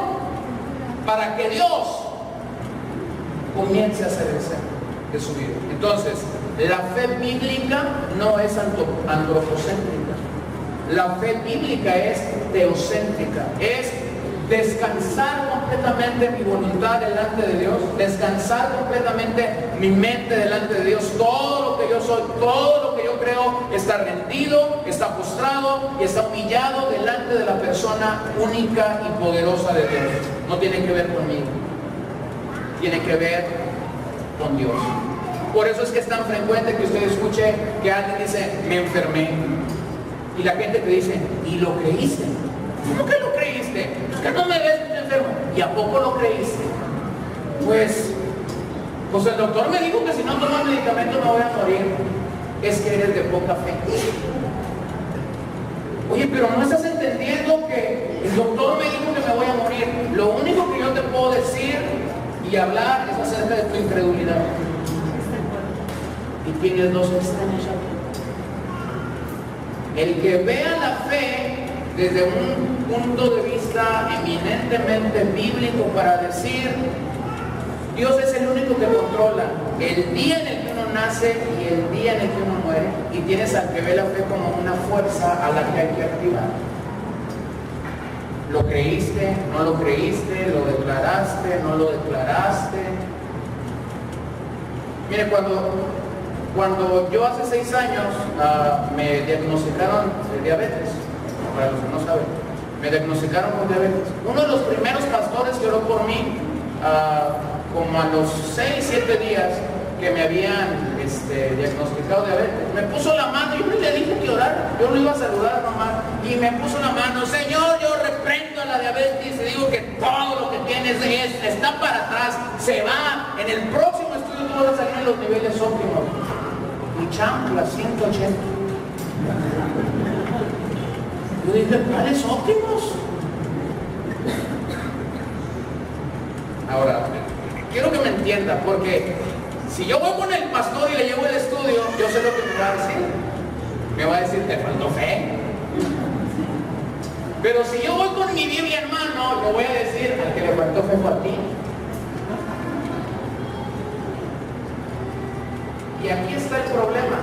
para que Dios comience a ser el centro de su vida. Entonces, la fe bíblica no es antropocéntrica. La fe bíblica es teocéntrica. Es descansar completamente mi voluntad delante de Dios, descansar completamente mi mente delante de Dios. Todo lo que yo soy, todo lo que yo creo está rendido, está postrado y está humillado delante de la persona única y poderosa de Dios. No tiene que ver conmigo, tiene que ver con Dios. Por eso es que es tan frecuente que usted escuche que alguien dice, me enfermé, y la gente te dice, ¿y lo creíste? ¿Cómo que lo creíste? Es que no me ves enfermo. ¿Y a poco lo creíste? Pues el doctor me dijo que si no tomo medicamento me voy a morir. Es que eres de poca fe. Oye, pero no estás entendiendo que el doctor me dijo que me voy a morir. Lo único que yo te puedo decir y hablar es acerca de tu incredulidad. Y tienes dos extremos aquí. El que vea la fe desde un punto de vista eminentemente bíblico para decir, Dios es el único que controla el día en el que uno nace y el día en el que uno muere, y tienes al que ve la fe como una fuerza a la que hay que activar. ¿Lo creíste? ¿No lo creíste? ¿Lo declaraste? ¿No lo declaraste? Mire, cuando yo hace 6 años me diagnosticaron diabetes, para los que no saben, me diagnosticaron con diabetes. Uno de los primeros pastores que oró por mí, como a los 6-7 días que me habían diagnosticado diabetes, me puso la mano. Yo no le dije que orara, yo lo iba a saludar nomás, y me puso la mano. Señor, yo reprendo a la diabetes y digo que todo lo que tienes está para atrás, se va. En el próximo estudio tú vas a salir en los niveles óptimos. Mi chancla, 180. Yo dije, ¿cuáles óptimos? Ahora, quiero que me entienda, porque si yo voy con el pastor y le llevo el estudio, yo sé lo que me va a decir. Me va a decir, te faltó fe. Pero si yo voy con mi Biblia en mano, le voy a decir, al que le faltó fe fue a ti. Y aquí está el problema,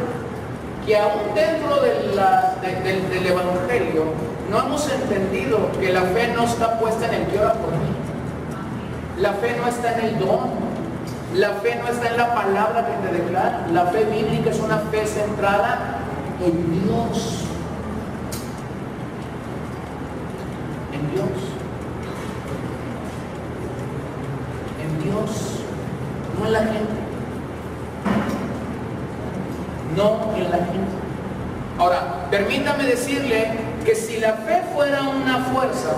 que aún dentro del Evangelio no hemos entendido que la fe no está puesta en el que ora por mí. La fe no está en el don. La fe no está en la palabra que te declara. La fe bíblica es una fe centrada en Dios. En Dios. En Dios. No en la gente. No en la gente. Ahora, permítame decirle que si la fe fuera una fuerza,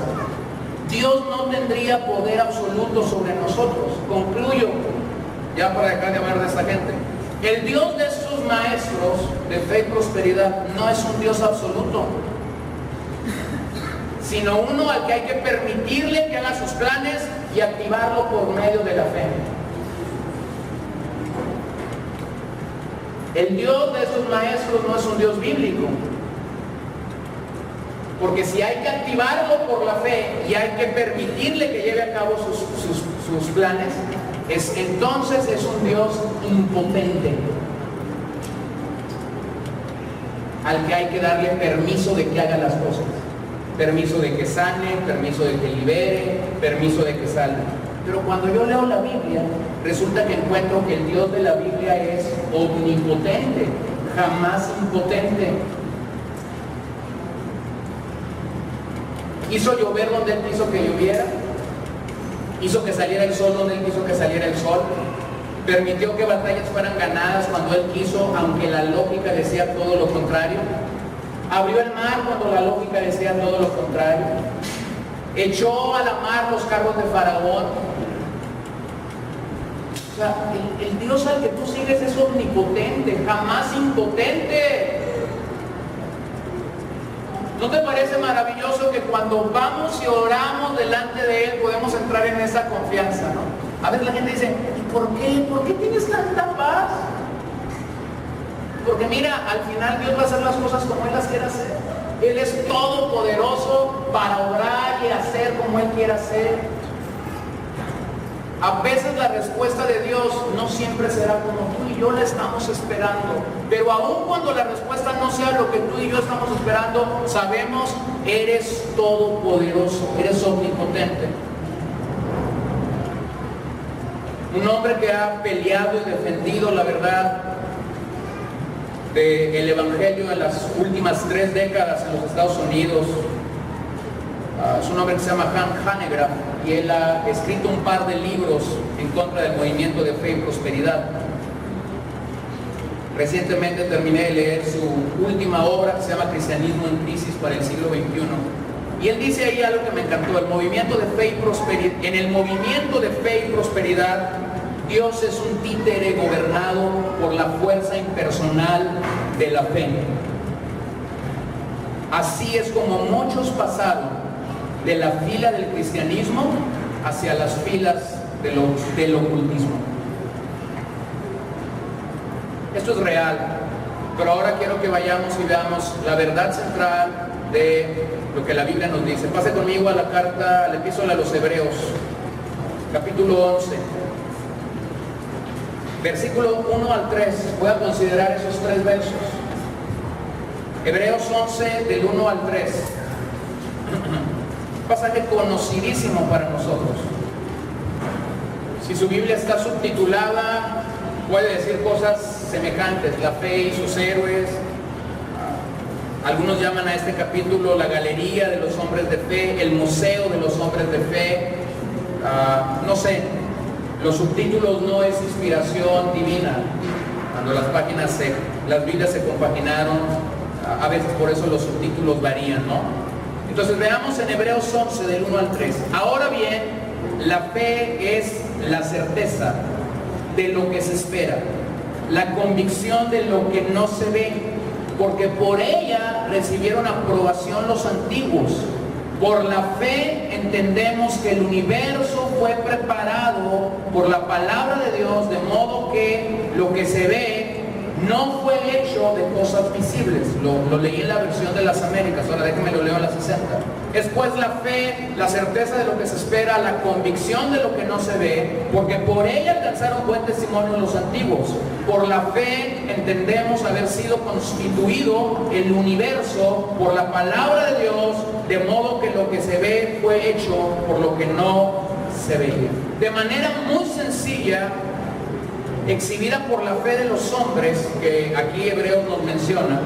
Dios no tendría poder absoluto sobre nosotros. Concluyo, ya para dejar de hablar de esta gente. El Dios de sus maestros de fe y prosperidad no es un Dios absoluto. sino uno al que hay que permitirle que haga sus planes y activarlo por medio de la fe. El Dios de esos maestros no es un Dios bíblico, porque si hay que activarlo por la fe y hay que permitirle que lleve a cabo sus planes, entonces es un Dios impotente, al que hay que darle permiso de que haga las cosas, permiso de que sane, permiso de que libere, permiso de que salve. Pero cuando yo leo la Biblia, resulta que encuentro que el Dios de la Biblia es omnipotente, jamás impotente. Hizo llover donde Él quiso que lloviera, hizo que saliera el sol donde Él quiso que saliera el sol, permitió que batallas fueran ganadas cuando Él quiso, aunque la lógica decía todo lo contrario. Abrió el mar cuando la lógica decía todo lo contrario. Echó a la mar los carros de Faraón. O sea, el Dios al que tú sigues es omnipotente, jamás impotente. ¿No te parece maravilloso que cuando vamos y oramos delante de Él podemos entrar en esa confianza, ¿no? A veces la gente dice, ¿y por qué? ¿Por qué tienes tanta paz? Porque mira, al final Dios va a hacer las cosas como Él las quiere hacer. Él es todopoderoso para obrar y hacer como Él quiere hacer. A veces la respuesta de Dios no siempre será como tú y yo la estamos esperando. Pero aun cuando la respuesta no sea lo que tú y yo estamos esperando, sabemos, eres todopoderoso, eres omnipotente. Un hombre que ha peleado y defendido la verdad del Evangelio en las últimas 3 décadas en los Estados Unidos. Es un hombre que se llama Hank Hanegraaff, y él ha escrito un par de libros en contra del movimiento de fe y prosperidad. Recientemente terminé de leer su última obra, que se llama Cristianismo en Crisis para el siglo XXI. Y él dice ahí algo que me encantó: el movimiento de fe y prosperidad. En el movimiento de fe y prosperidad, Dios es un títere gobernado por la fuerza impersonal de la fe. Así es como muchos pasaron de la fila del cristianismo hacia las filas del ocultismo. Esto es real, pero ahora quiero que vayamos y veamos la verdad central de lo que la Biblia nos dice. Pase conmigo a la carta, al epístola a los Hebreos, capítulo 11, versículo 1 al 3. Voy a considerar esos 3 versos. Hebreos 11, del 1 al 3. Pasaje conocidísimo para nosotros. Si su Biblia está subtitulada, puede decir cosas semejantes: la fe y sus héroes. Algunos llaman a este capítulo la galería de los hombres de fe, el museo de los hombres de fe. No sé, los subtítulos no es inspiración divina. Cuando las Biblias se compaginaron, a veces por eso los subtítulos varían, ¿no? Entonces veamos en Hebreos 11, del 1 al 3. Ahora bien, la fe es la certeza de lo que se espera, la convicción de lo que no se ve, porque por ella recibieron aprobación los antiguos. Por la fe entendemos que el universo fue preparado por la palabra de Dios, de modo que lo que se ve no fue hecho de cosas visibles. Lo leí en la versión de las Américas, ahora déjenme lo leo en la 60. Es pues la fe, la certeza de lo que se espera, la convicción de lo que no se ve, porque por ella alcanzaron buen testimonio los antiguos. Por la fe entendemos haber sido constituido el universo por la palabra de Dios, de modo que lo que se ve fue hecho por lo que no se veía. De manera muy sencilla, exhibida por la fe de los hombres, que aquí Hebreos nos menciona,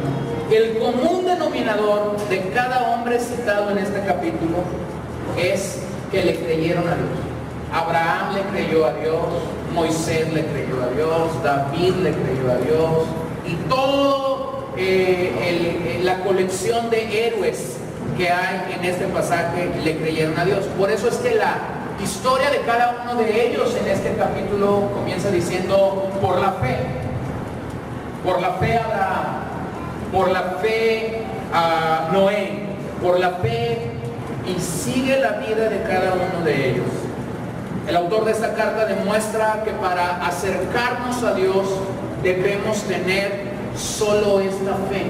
el común denominador de cada hombre citado en este capítulo es que le creyeron a Dios. Abraham le creyó a Dios, Moisés le creyó a Dios, David le creyó a Dios, y todo la colección de héroes que hay en este pasaje le creyeron a Dios. Por eso es que la historia de cada uno de ellos en este capítulo comienza diciendo: por la fe. Por la fe Abraham, por la fe a Noé, por la fe y sigue la vida de cada uno de ellos. El autor de esta carta demuestra que para acercarnos a Dios debemos tener solo esta fe,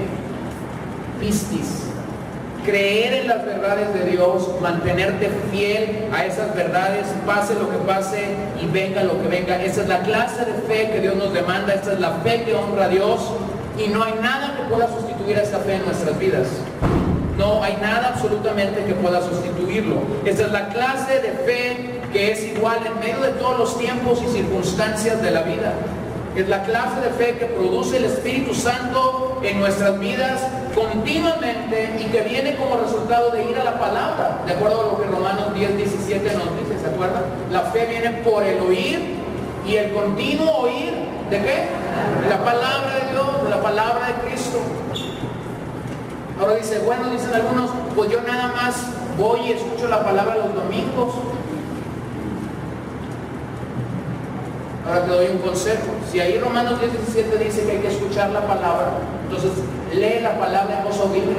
pistis, creer en las verdades de Dios, mantenerte fiel a esas verdades, pase lo que pase y venga lo que venga. Esa es la clase de fe que Dios nos demanda, esta es la fe que honra a Dios, y no hay nada que pueda sustituir a esa fe en nuestras vidas. No hay nada absolutamente que pueda sustituirlo. Esa es la clase de fe que es igual en medio de todos los tiempos y circunstancias de la vida. Es la clase de fe que produce el Espíritu Santo en nuestras vidas continuamente y que viene como resultado de ir a la palabra, de acuerdo a lo que Romanos 10:17 nos dice, ¿se acuerdan? La fe viene por el oír, y el continuo oír, ¿de qué? De la palabra de Dios, de la palabra de Cristo. Ahora dice, bueno, dicen algunos, pues yo nada más voy y escucho la palabra los domingos. Ahora te doy un consejo. Si ahí Romanos 10:17 dice que hay que escuchar la palabra, entonces lee la palabra en voz audible.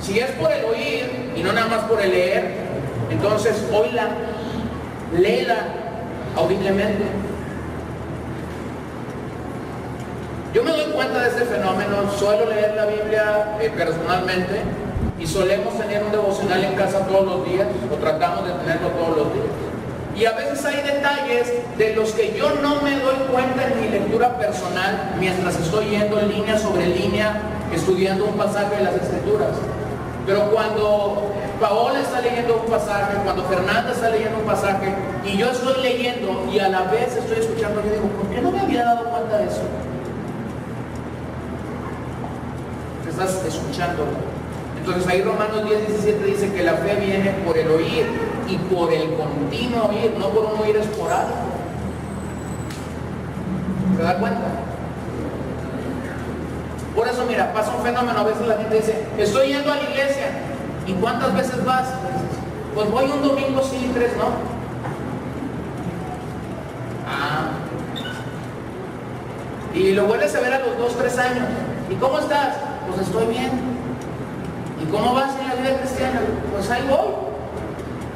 Si es por el oír y no nada más por el leer, entonces oíla, léela audiblemente. Yo me doy cuenta de este fenómeno, suelo leer la Biblia personalmente, y solemos tener un devocional en casa todos los días, o tratamos de tenerlo todos los días. Y a veces hay detalles de los que yo no me doy cuenta en mi lectura personal mientras estoy yendo línea sobre línea estudiando un pasaje de las Escrituras. Pero cuando Paola está leyendo un pasaje, cuando Fernanda está leyendo un pasaje y yo estoy leyendo y a la vez estoy escuchando, yo digo, ¿por qué no me había dado cuenta de eso? Estás escuchándolo. Entonces ahí Romanos 10:17 dice que la fe viene por el oír y por el continuo oír, no por un oír esporádico. ¿Se da cuenta? Por eso, mira, pasa un fenómeno, a veces la gente dice, estoy yendo a la iglesia, ¿y cuántas veces vas? Pues voy un domingo sí y 3 no. Y lo vuelves a ver a los 2-3 años. ¿Y cómo estás? Pues estoy bien. ¿Y cómo vas en la vida cristiana? Pues ahí voy.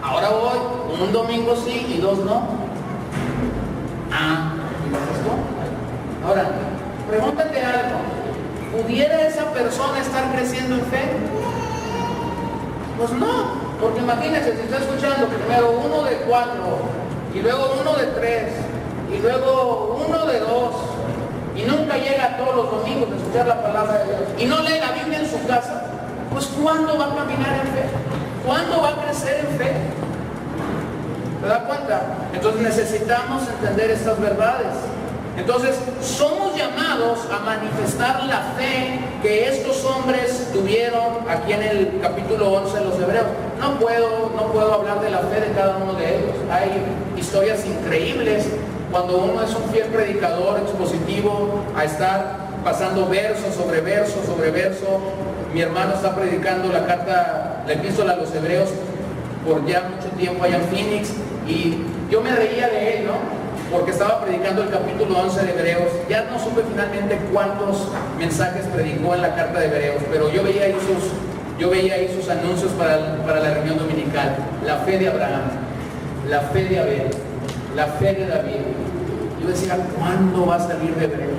Ahora voy un domingo sí y 2 no. ¿Y lo haces tú? Ahora, pregúntate algo. ¿Pudiera esa persona estar creciendo en fe? Pues no, porque imagínense, si está escuchando primero 1 de 4, y luego 1 de 3, y luego 1 de 2, y nunca llega todos los domingos a escuchar la palabra de Dios, y no lee la Biblia en su casa, pues ¿cuándo va a caminar en fe? ¿Cuándo va a crecer en fe? ¿Te das cuenta? Entonces necesitamos entender estas verdades. Entonces somos llamados a manifestar la fe que estos hombres tuvieron aquí en el capítulo 11 de los Hebreos. No puedo hablar de la fe de cada uno de ellos. Hay historias increíbles cuando uno es un fiel predicador expositivo a estar pasando verso sobre verso sobre verso. Mi hermano está predicando la epístola a los Hebreos por ya mucho tiempo allá en Phoenix, y yo me reía de él, ¿no? Porque estaba predicando el capítulo 11 de Hebreos. Ya no supe finalmente cuántos mensajes predicó en la carta de Hebreos, pero yo veía ahí sus anuncios para la reunión dominical. La fe de Abraham, la fe de Abel, la fe de David. Yo decía, ¿cuándo va a salir de Hebreos?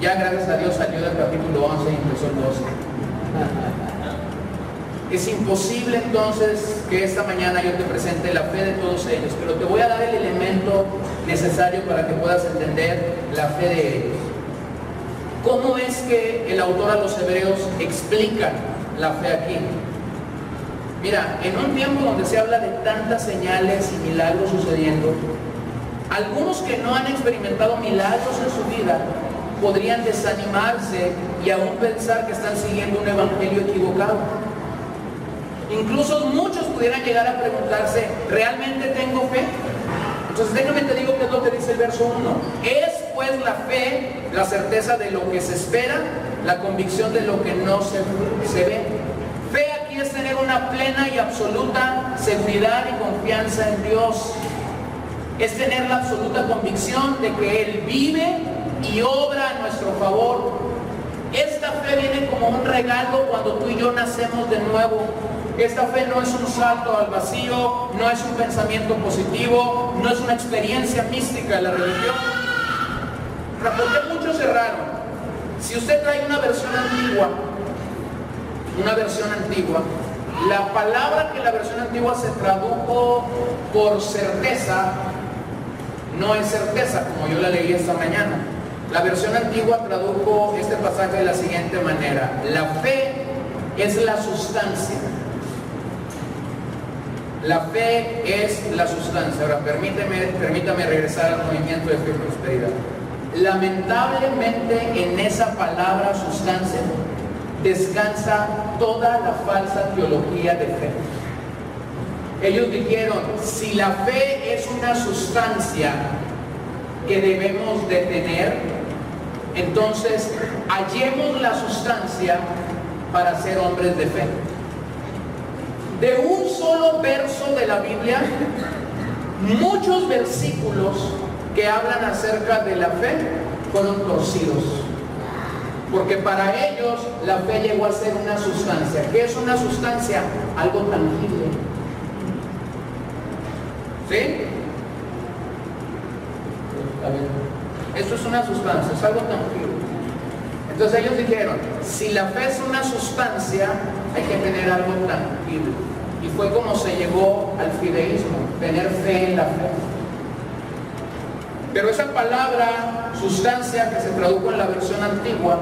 Ya gracias a Dios salió del capítulo 11 y empezó el 12. Es imposible entonces que esta mañana yo te presente la fe de todos ellos, pero te voy a dar el elemento necesario para que puedas entender la fe de ellos. ¿Cómo es que el autor a los Hebreos explica la fe aquí? Mira, en un tiempo donde se habla de tantas señales y milagros sucediendo, algunos que no han experimentado milagros en su vida podrían desanimarse y aún pensar que están siguiendo un evangelio equivocado. Incluso muchos pudieran llegar a preguntarse, ¿realmente tengo fe? Entonces déjame te digo qué es lo que dice el verso 1. Es pues la fe, la certeza de lo que se espera, la convicción de lo que no se ve. Fe aquí es tener una plena y absoluta seguridad y confianza en Dios. Es tener la absoluta convicción de que Él vive y obra a nuestro favor. Esta fe viene como un regalo cuando tú y yo nacemos de nuevo. Esta fe no es un salto al vacío, no es un pensamiento positivo, no es una experiencia mística de la religión. ¿Por qué muchos cerraron? Si usted trae una versión antigua, la palabra que la versión antigua se tradujo por certeza, no es certeza, como yo la leí esta mañana. La versión antigua tradujo este pasaje de la siguiente manera: la fe es la sustancia. La fe es la sustancia. Ahora, permítame regresar al movimiento de fe y prosperidad. Lamentablemente en esa palabra sustancia descansa toda la falsa teología de fe. Ellos dijeron, si la fe es una sustancia que debemos de tener, entonces hallemos la sustancia para ser hombres de fe. De un solo verso de la Biblia, muchos versículos que hablan acerca de la fe fueron torcidos. Porque para ellos la fe llegó a ser una sustancia. ¿Qué es una sustancia? Algo tangible. ¿Sí? Esto es una sustancia, es algo tangible. Entonces ellos dijeron, si la fe es una sustancia, hay que tener algo tangible. Y fue como se llegó al fideísmo, tener fe en la fe. Pero esa palabra sustancia que se tradujo en la versión antigua,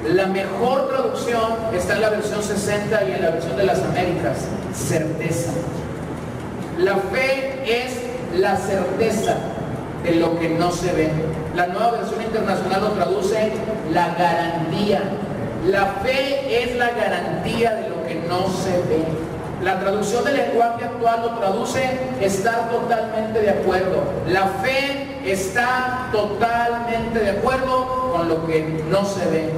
la mejor traducción está en la versión 60 y en la versión de las Américas: certeza. La fe es la certeza de lo que no se ve. La nueva versión internacional lo traduce la garantía. La fe es la garantía de lo que no se ve. La traducción del lenguaje actual lo traduce estar totalmente de acuerdo. La fe está totalmente de acuerdo con lo que no se ve.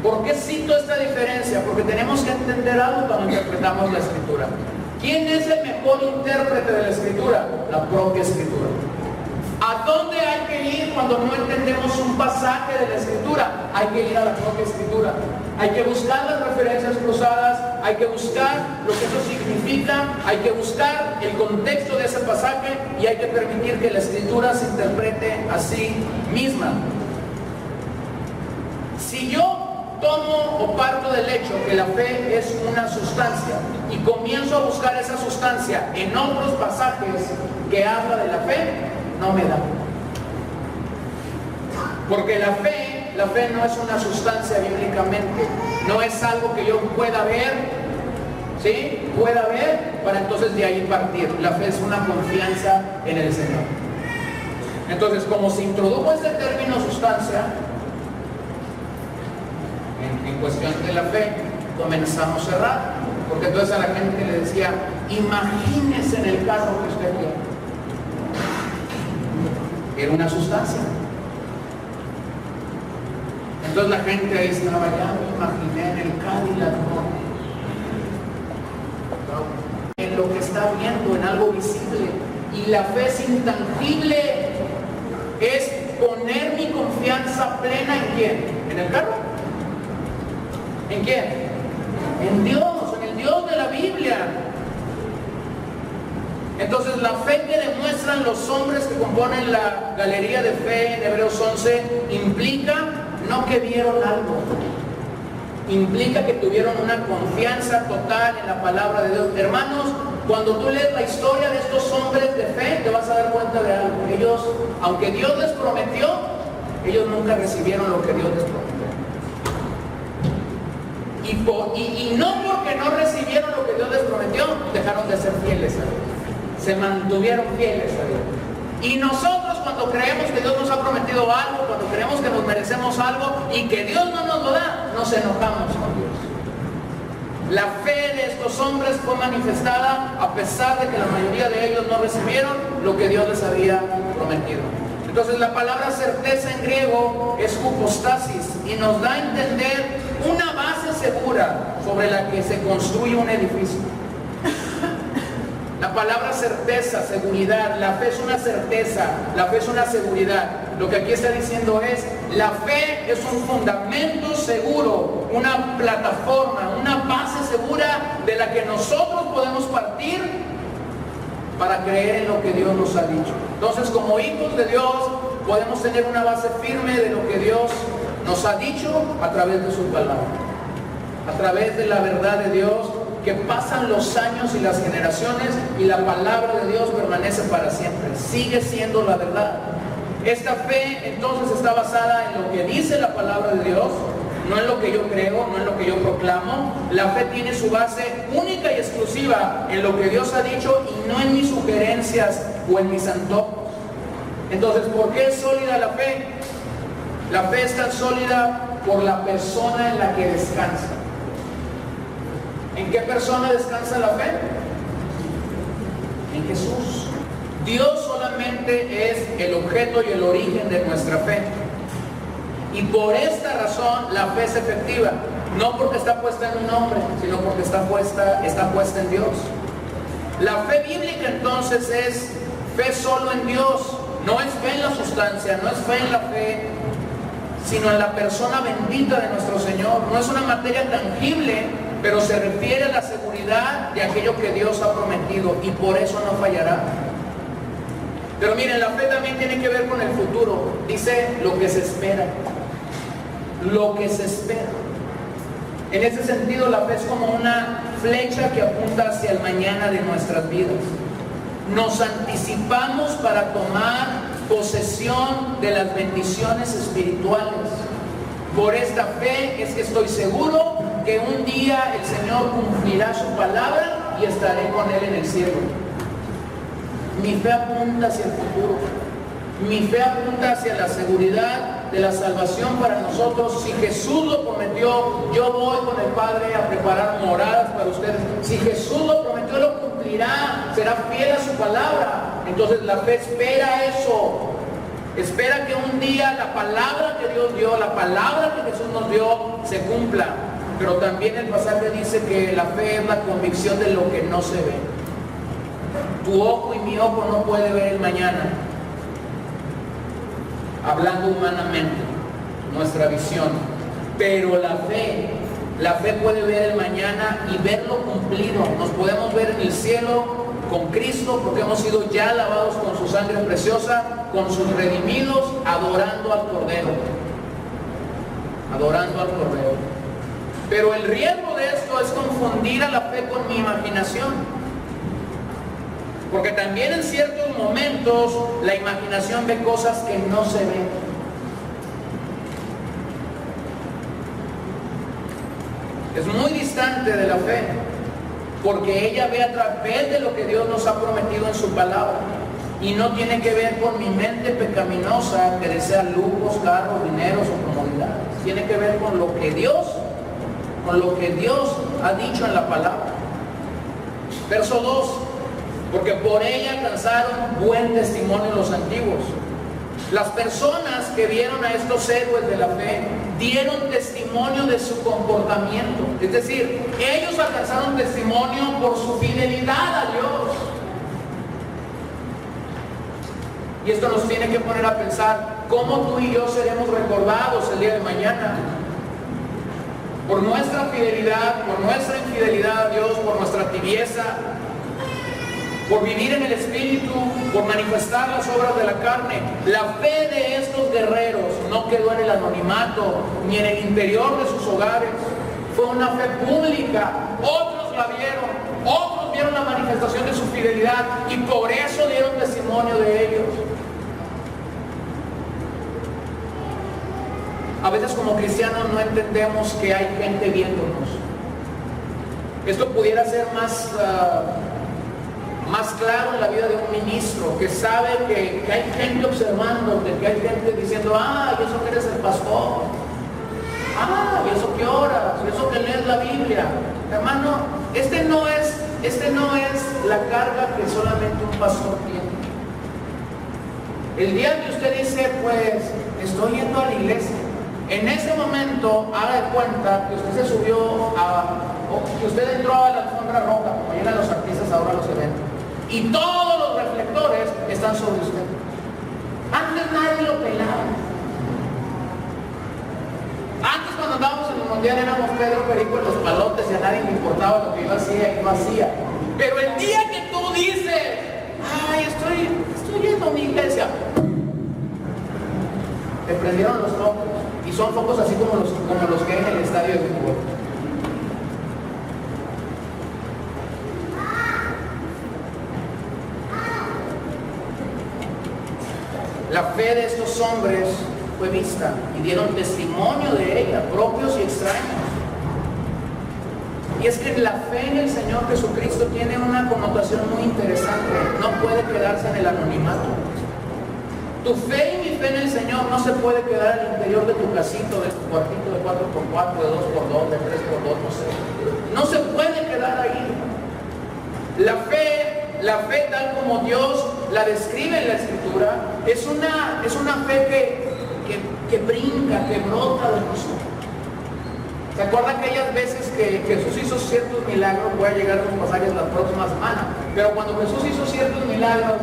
¿Por qué cito esta diferencia? Porque tenemos que entender algo cuando interpretamos la Escritura. ¿Quién es el mejor intérprete de la Escritura? La propia Escritura. ¿A dónde hay que ir cuando no entendemos un pasaje de la Escritura? Hay que ir a la propia Escritura. Hay que buscar las referencias cruzadas, hay que buscar lo que eso significa, hay que buscar el contexto de ese pasaje y hay que permitir que la Escritura se interprete a sí misma. Si yo tomo o parto del hecho que la fe es una sustancia y comienzo a buscar esa sustancia en otros pasajes que habla de la fe, no me da. Porque la fe no es una sustancia bíblicamente, no es algo que yo pueda ver, ¿sí? Pueda ver para entonces de ahí partir. La fe es una confianza en el Señor. Entonces, como se introdujo este término sustancia en cuestión de la fe, comenzamos a cerrar, porque entonces a la gente le decía, imagínese en el carro que usted quiere. Era una sustancia. Entonces la gente ahí estaba, ya me imaginé en el Cadillac, en lo que está viendo, en algo visible. Y la fe es intangible, es poner mi confianza plena ¿en quién? ¿En el carro? ¿En quién? En Dios, en el Dios de la Biblia. Entonces la fe que demuestran los hombres que componen la galería de fe en Hebreos 11 implica no que vieron algo, implica que tuvieron una confianza total en la palabra de Dios. Hermanos, cuando tú lees la historia de estos hombres de fe, te vas a dar cuenta de algo. Ellos, aunque Dios les prometió, ellos nunca recibieron lo que Dios les prometió. Y no porque no recibieron lo que Dios les prometió, dejaron de ser fieles a Dios. Se mantuvieron fieles a Dios. Y nosotros, cuando creemos que Dios nos ha prometido algo, cuando creemos que nos merecemos algo y que Dios no nos lo da, nos enojamos con Dios. La fe de estos hombres fue manifestada a pesar de que la mayoría de ellos no recibieron lo que Dios les había prometido. Entonces la palabra certeza en griego es hypostasis y nos da a entender una base segura sobre la que se construye un edificio. La palabra certeza, seguridad. La fe es una certeza, la fe es una seguridad. Lo que aquí está diciendo es, la fe es un fundamento seguro, una plataforma, una base segura de la que nosotros podemos partir para creer en lo que Dios nos ha dicho. Entonces, como hijos de Dios, podemos tener una base firme de lo que Dios nos ha dicho a través de su palabra, a través de la verdad de Dios, que pasan los años y las generaciones y la palabra de Dios permanece para siempre, sigue siendo la verdad. Esta fe entonces está basada en lo que dice la palabra de Dios, no en lo que yo creo, no en lo que yo proclamo. La fe tiene su base única y exclusiva en lo que Dios ha dicho y no en mis sugerencias o en mis antojos. Entonces, ¿por qué es sólida la fe? La fe es tan sólida por la persona en la que descansa. ¿En qué persona descansa la fe? En Jesús. Dios solamente es el objeto y el origen de nuestra fe. Y por esta razón la fe es efectiva. No porque está puesta en un hombre, sino porque está puesta en Dios. La fe bíblica entonces es fe solo en Dios. No es fe en la sustancia, no es fe en la fe, sino en la persona bendita de nuestro Señor. No es una materia tangible, pero se refiere a la seguridad de aquello que Dios ha prometido y por eso no fallará. Pero miren, la fe también tiene que ver con el futuro. Dice lo que se espera. Lo que se espera. En ese sentido, la fe es como una flecha que apunta hacia el mañana de nuestras vidas. Nos anticipamos para tomar posesión de las bendiciones espirituales. Por esta fe es que estoy seguro que un día el Señor cumplirá su palabra y estaré con Él en el cielo. Mi fe apunta hacia el futuro. Mi fe apunta hacia la seguridad de la salvación para nosotros. Si Jesús lo prometió, yo voy con el Padre a preparar moradas para ustedes. Si Jesús lo prometió, lo cumplirá, será fiel a su palabra. Entonces la fe espera eso. Espera que un día la palabra que Dios dio, la palabra que Jesús nos dio, se cumpla. Pero también el pasaje dice que la fe es la convicción de lo que no se ve. Tu ojo y mi ojo no puede ver el mañana, hablando humanamente, nuestra visión. Pero la fe puede ver el mañana y verlo cumplido. Nos podemos ver en el cielo con Cristo, porque hemos sido ya lavados con su sangre preciosa, con sus redimidos, adorando al Cordero. Adorando al Cordero. Pero el riesgo de esto es confundir a la fe con mi imaginación. Porque también en ciertos momentos la imaginación ve cosas que no se ven. Es muy distante de la fe, porque ella ve a través de lo que Dios nos ha prometido en su palabra. Y no tiene que ver con mi mente pecaminosa que desea lujos, carros, dineros o comodidades. Tiene que ver con lo que Dios ha dicho en la palabra. Verso 2. Porque por ella alcanzaron buen testimonio los antiguos. Las personas que vieron a estos héroes de la fe dieron testimonio de su comportamiento. Es decir, ellos alcanzaron testimonio por su fidelidad a Dios. Y esto nos tiene que poner a pensar cómo tú y yo seremos recordados el día de mañana. Por nuestra fidelidad, por nuestra infidelidad a Dios, por nuestra tibieza, por vivir en el Espíritu, por manifestar las obras de la carne. La fe de estos guerreros no quedó en el anonimato, ni en el interior de sus hogares. Fue una fe pública. Otros la vieron, otros vieron la manifestación de su fidelidad y por eso dieron testimonio de ellos. A veces como cristianos no entendemos que hay gente viéndonos. Esto pudiera ser más claro en la vida de un ministro, que sabe que hay gente observándote, que hay gente diciendo, y eso que eres el pastor, y eso que oras, y eso que lees la Biblia. Hermano, este no es la carga que solamente un pastor tiene. El día que usted dice, pues, estoy yendo a la iglesia, en ese momento haga de cuenta que usted se subió que usted entró a la alfombra roja, como llegan los artistas ahora a los eventos, y todos los reflectores están sobre usted. Antes nadie lo pelaba. Antes, cuando andábamos en el mundial, éramos Pedro Perico en los palotes y a nadie le importaba lo que yo hacía y no hacía. Pero el día que tú dices, ay, estoy yendo a mi iglesia, te prendieron los focos, y son focos así como los que hay en el estadio de fútbol. La fe de estos hombres fue vista y dieron testimonio de ella, propios y extraños. Y es que la fe en el Señor Jesucristo tiene una connotación muy interesante. No puede quedarse en el anonimato. Tu fe y mi fe en el Señor no se puede quedar al interior de tu casito, de tu cuartito de 4x4, de 2x2, de 3x2, no sé. No se puede quedar ahí. La fe tal como Dios la describe en la Escritura, es una fe que brinca, que brota de nosotros. ¿Se acuerdan aquellas veces que Jesús hizo ciertos milagros? Voy a llegar a los pasajes la próxima semana. Pero cuando Jesús hizo ciertos milagros,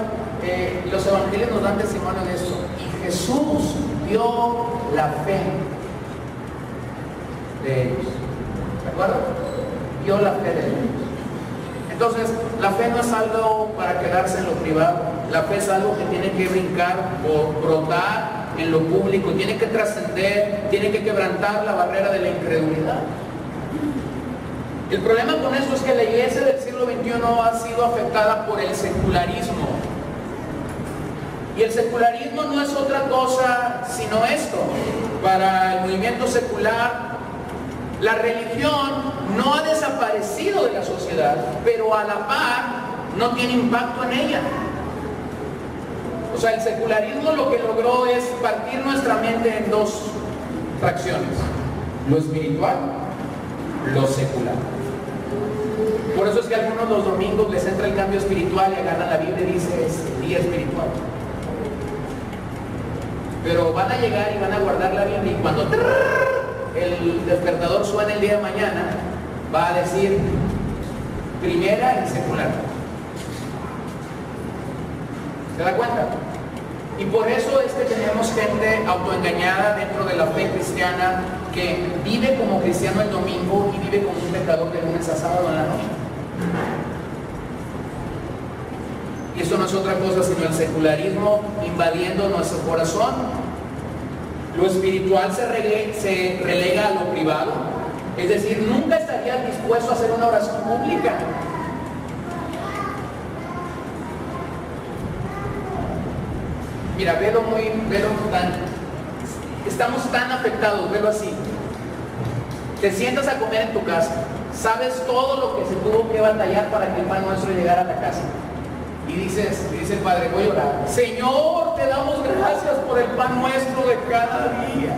los evangelios nos dan testimonio de eso. Y Jesús dio la fe de ellos. ¿Se acuerdan? Dio la fe de ellos. Entonces, la fe no es algo para quedarse en lo privado. La fe es algo que tiene que brincar o brotar en lo público, tiene que trascender, tiene que quebrantar la barrera de la incredulidad. El problema con eso es que la iglesia del siglo XXI ha sido afectada por el secularismo. Y el secularismo no es otra cosa sino esto. Para el movimiento secular, la religión no ha desaparecido de la sociedad, pero a la par no tiene impacto en ella. O sea, el secularismo lo que logró es partir nuestra mente en dos fracciones: lo espiritual, lo secular. Por eso es que a algunos los domingos les entra el cambio espiritual y agarran la Biblia y dice es el día espiritual. Pero van a llegar y van a guardar la Biblia, y cuando el despertador suena el día de mañana, va a decir primera y secular. ¿Se da cuenta? Y por eso es que tenemos gente autoengañada dentro de la fe cristiana, que vive como cristiano el domingo y vive como un pecador de lunes a sábado en la noche. Y eso no es otra cosa sino el secularismo invadiendo nuestro corazón. Lo espiritual se relega a lo privado. Es decir, nunca estarías dispuesto a hacer una oración pública. Mira, estamos tan afectados, velo así. Te sientas a comer en tu casa, sabes todo lo que se tuvo que batallar para que el pan nuestro llegara a la casa. Y dice el Padre, voy a orar. Señor, te damos gracias por el pan nuestro de cada día.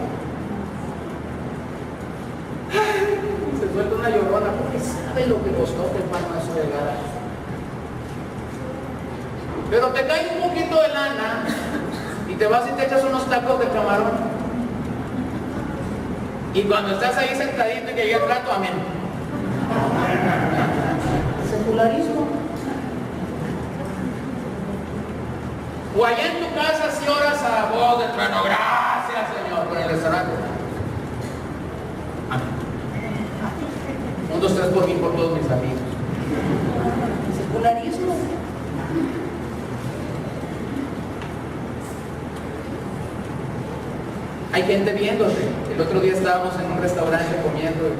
Ay, se suelta una llorona porque sabe lo que costó que el pan nuestro llegara. Pero te cae un poquito de lana y te vas y te echas unos tacos de camarón. Y cuando estás ahí sentadito y que llega el plato, amén. Secularismo. O allá en tu casa si oras a voz de trueno, gracias Señor, por el restaurante. Amén. 1, 2, 3 por mí, por todos mis amigos. Secularismo. Hay gente viéndose. El otro día estábamos en un restaurante comiendo,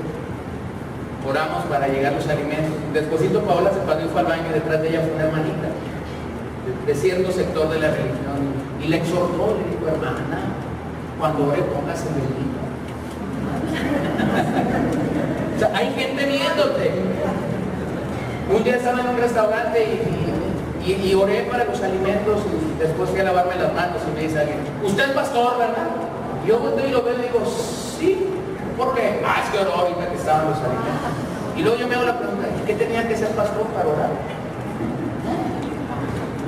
oramos para llegar los alimentos. Despuésito Paola se paró y fue al baño, y detrás de ella fue una hermanita de cierto sector de la religión, y le exhortó, le dijo, hermana, cuando ore póngase bendito. O sea, hay gente viéndote. Un día estaba en un restaurante y oré para los alimentos, y después fui a lavarme las manos y me dice alguien, usted es pastor, ¿verdad? Yo volteo y lo veo y digo, sí. ¿Por qué? Es que oró ahorita que estaban los alimentos. Y luego yo me hago la pregunta, ¿qué tenía que ser pastor para orar?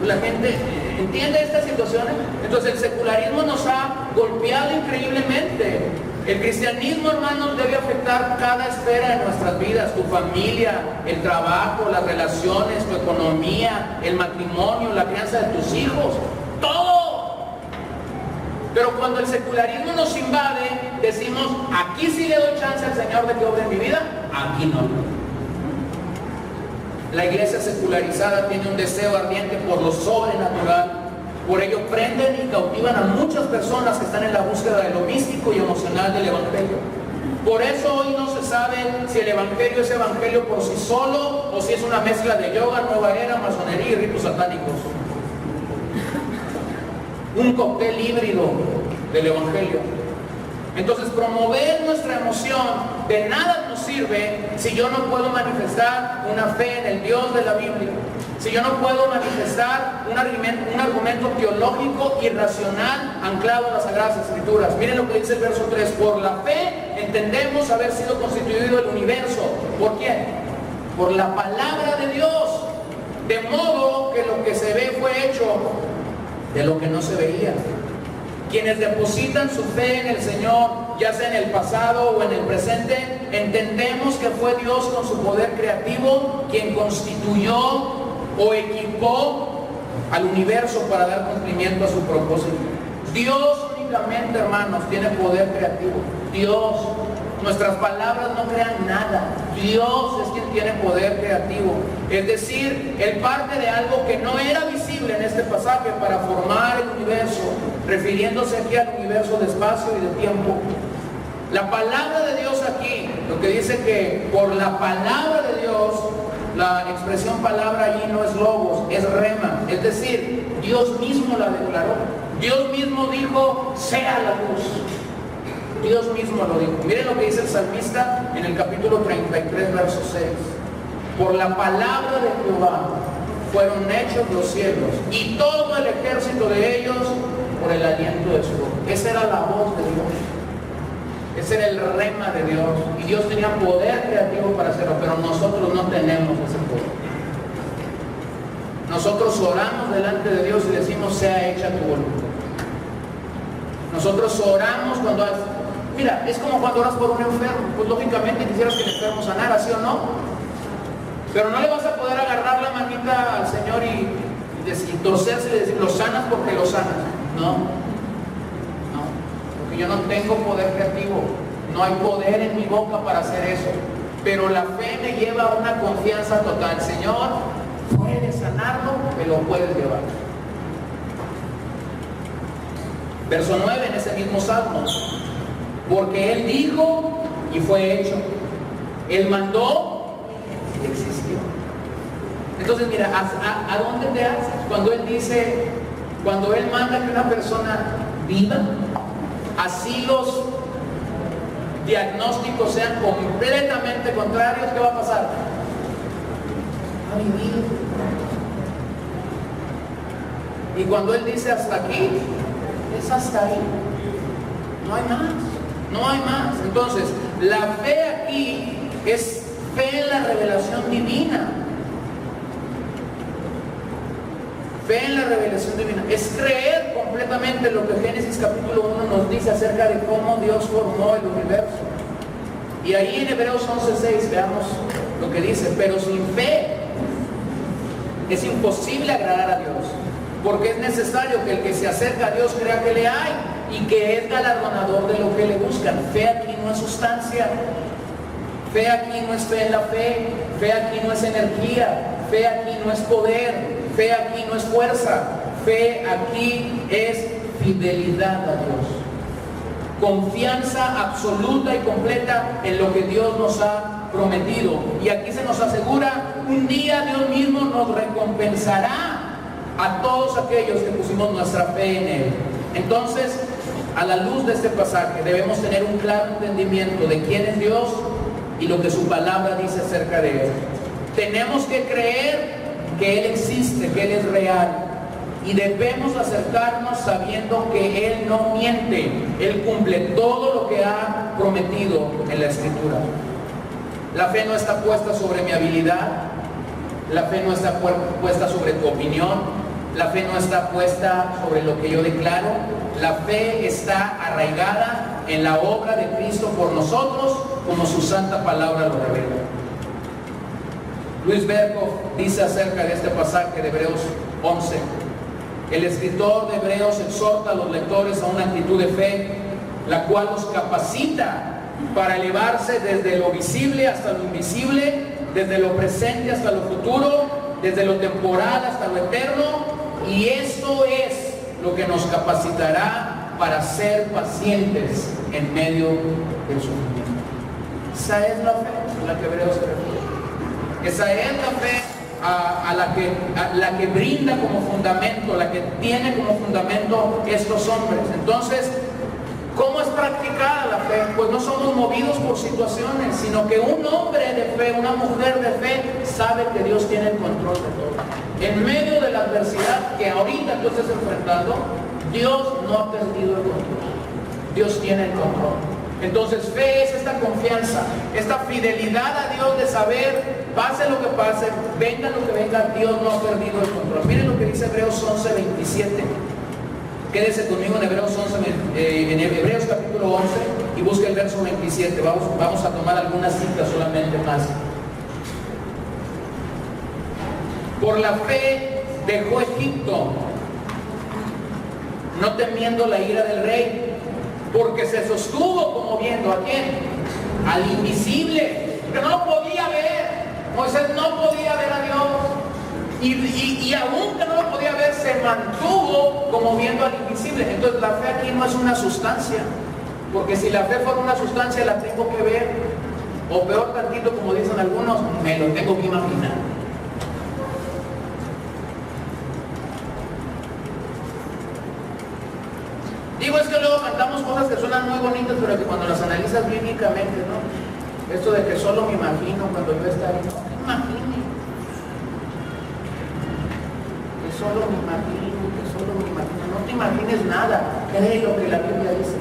La gente entiende estas situaciones. Entonces el secularismo nos ha golpeado increíblemente. El cristianismo, hermanos, debe afectar cada esfera de nuestras vidas: tu familia, el trabajo, las relaciones, tu economía, el matrimonio, la crianza de tus hijos, todo. Pero cuando el secularismo nos invade, decimos: aquí sí le doy chance al Señor de que obre en mi vida, aquí no. La iglesia secularizada tiene un deseo ardiente por lo sobrenatural. Por ello prenden y cautivan a muchas personas que están en la búsqueda de lo místico y emocional del Evangelio. Por eso hoy no se sabe si el Evangelio es Evangelio por sí solo o si es una mezcla de yoga, nueva era, masonería y ritos satánicos. Un cóctel híbrido del Evangelio. Entonces, promover nuestra emoción de nada nos sirve si yo no puedo manifestar una fe en el Dios de la Biblia. Si yo no puedo manifestar un argumento teológico y racional anclado en las Sagradas Escrituras. Miren lo que dice el verso 3. Por la fe entendemos haber sido constituido el universo. ¿Por quién? Por la palabra de Dios. De modo que lo que se ve fue hecho de lo que no se veía. Quienes depositan su fe en el Señor, ya sea en el pasado o en el presente, entendemos que fue Dios con su poder creativo quien constituyó o equipó al universo para dar cumplimiento a su propósito. Dios únicamente, hermanos, tiene poder creativo. Dios. Nuestras palabras no crean nada. Dios es quien tiene poder creativo. Es decir, Él parte de algo que no era visible en este pasaje para formar el universo, refiriéndose aquí al universo de espacio y de tiempo. La palabra de Dios aquí, lo que dice que por la palabra de Dios, la expresión palabra allí no es logos, es rema. Es decir, Dios mismo la declaró. Dios mismo dijo: sea la luz. Dios mismo lo dijo. Miren lo que dice el salmista en el capítulo 33, verso 6. Por la palabra de Jehová fueron hechos los cielos, y todo el ejército de ellos por el aliento de su boca. Esa era la voz de Dios. Ese era el rema de Dios. Y Dios tenía poder creativo para hacerlo, pero nosotros no tenemos ese poder. Nosotros oramos delante de Dios y decimos: sea hecha tu voluntad. Nosotros oramos cuando... Mira, es como cuando oras por un enfermo. Pues lógicamente quisieras que el enfermo sanara, ¿sí o no? Pero no le vas a poder agarrar la manita al Señor y torcerse y decir: lo sanas porque lo sanas. No, porque yo no tengo poder creativo. No hay poder en mi boca para hacer eso. Pero la fe me lleva a una confianza total. Señor, puedes sanarlo, me lo puedes llevar. Verso 9 en ese mismo salmo. Porque Él dijo y fue hecho. Él mandó y existió. Entonces mira, ¿a dónde te haces? Cuando Él dice, cuando Él manda que una persona viva, así los diagnósticos sean completamente contrarios, ¿qué va a pasar? Va a vivir. Y cuando Él dice hasta aquí, es hasta ahí. No hay más. No hay más. Entonces, la fe aquí es fe en la revelación divina. Fe en la revelación divina. Es creer completamente lo que Génesis capítulo 1 nos dice acerca de cómo Dios formó el universo. Y ahí en Hebreos 11:6 veamos lo que dice. Pero sin fe es imposible agradar a Dios, porque es necesario que el que se acerca a Dios crea que le hay y que es galardonador de lo que le buscan. Fe aquí no es sustancia. Fe aquí no es fe en la fe. Fe aquí no es energía. Fe aquí no es poder. Fe aquí no es fuerza. Fe aquí es fidelidad a Dios. Confianza absoluta y completa en lo que Dios nos ha prometido. Y aquí se nos asegura: un día Dios mismo nos recompensará a todos aquellos que pusimos nuestra fe en Él. Entonces, a la luz de este pasaje, debemos tener un claro entendimiento de quién es Dios y lo que su palabra dice acerca de Él. Tenemos que creer que Él existe, que Él es real. Y debemos acercarnos sabiendo que Él no miente. Él cumple todo lo que ha prometido en la Escritura. La fe no está puesta sobre mi habilidad. La fe no está puesta sobre tu opinión. La fe no está puesta sobre lo que yo declaro. La fe está arraigada en la obra de Cristo por nosotros, como su santa palabra lo revela. Luis Berkhoff dice acerca de este pasaje de Hebreos 11: el escritor de Hebreos exhorta a los lectores a una actitud de fe, la cual los capacita para elevarse desde lo visible hasta lo invisible, desde lo presente hasta lo futuro, desde lo temporal hasta lo eterno, y esto es lo que nos capacitará para ser pacientes en medio del sufrimiento. Esa es la fe a la que Hebreos se refiere. Esa es la fe a la que brinda como fundamento, la que tiene como fundamento estos hombres. Entonces, ¿cómo es practicada la fe? Pues no somos movidos por situaciones, sino que un hombre de fe, una mujer de fe, sabe que Dios tiene el control de todo. En medio de la adversidad que ahorita tú estés enfrentando, Dios no ha perdido el control. Dios tiene el control. Entonces, fe es esta confianza, esta fidelidad a Dios de saber, pase lo que pase, venga lo que venga, Dios no ha perdido el control. Miren lo que dice Hebreos 11:27. Quédese conmigo en Hebreos 11, en Hebreos capítulo 11, y busque el verso 27. Vamos a tomar algunas citas solamente más. Por la fe dejó Egipto, no temiendo la ira del rey, porque se sostuvo como viendo ¿a quién? Al invisible, que no lo podía ver. Moisés no podía ver a Dios. Y aún que no lo podía ver, se mantuvo como viendo al invisible. Entonces la fe aquí no es una sustancia, porque si la fe fuera una sustancia la tengo que ver, o peor tantito, como dicen algunos, me lo tengo que imaginar. Digo, es que luego cantamos cosas que suenan muy bonitas, pero que cuando las analizas bíblicamente, ¿no? Esto de que solo me imagino cuando yo estaré, no te imagines. Que solo me imagino, no te imagines nada, cree lo que la Biblia dice.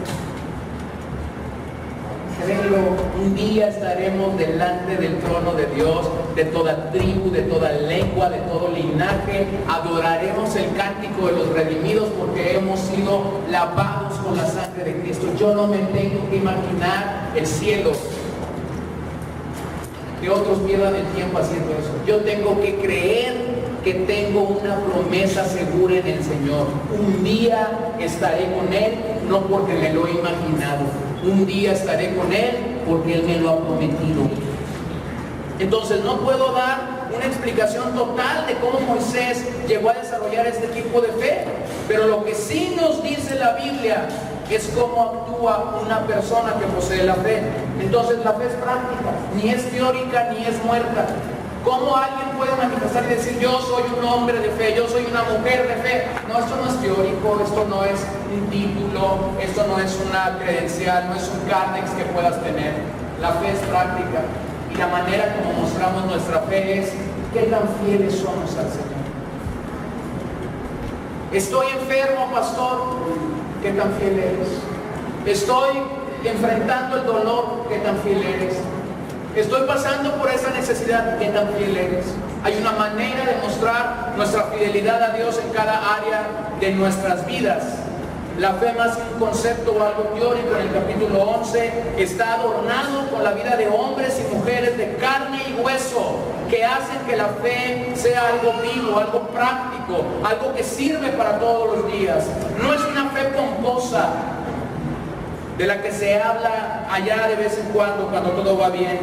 Créelo, un día estaremos delante del trono de Dios, de toda tribu, de toda lengua, de todo linaje. Adoraremos el cántico de los redimidos porque hemos sido lavados con la sangre de Cristo. Yo no me tengo que imaginar el cielo, que otros pierdan el tiempo haciendo eso. Yo tengo que creer que tengo una promesa segura en el Señor. Un día estaré con Él, no porque me lo he imaginado. Un día estaré con Él porque Él me lo ha prometido. Entonces no puedo dar una explicación total de cómo Moisés llegó a desarrollar este tipo de fe, pero lo que sí nos dice la Biblia es cómo actúa una persona que posee la fe. Entonces la fe es práctica, ni es teórica ni es muerta. ¿Cómo alguien puede manifestar y decir yo soy un hombre de fe, yo soy una mujer de fe? No, esto no es teórico, esto no es un título, esto no es una credencial, no es un carnex que puedas tener. La fe es práctica, y la manera como mostramos nuestra fe es qué tan fieles somos al Señor. Estoy enfermo, pastor, ¿qué tan fiel eres? Estoy enfrentando el dolor, ¿qué tan fiel eres? Estoy pasando por esa necesidad, ¿qué tan fiel eres? Hay una manera de mostrar nuestra fidelidad a Dios en cada área de nuestras vidas. La fe, más que un concepto o algo teórico, en el capítulo 11 está adornado con la vida de hombres y mujeres de carne y hueso, que hacen que la fe sea algo vivo, algo práctico, algo que sirve para todos los días. No es una fe pomposa de la que se habla allá de vez en cuando todo va bien,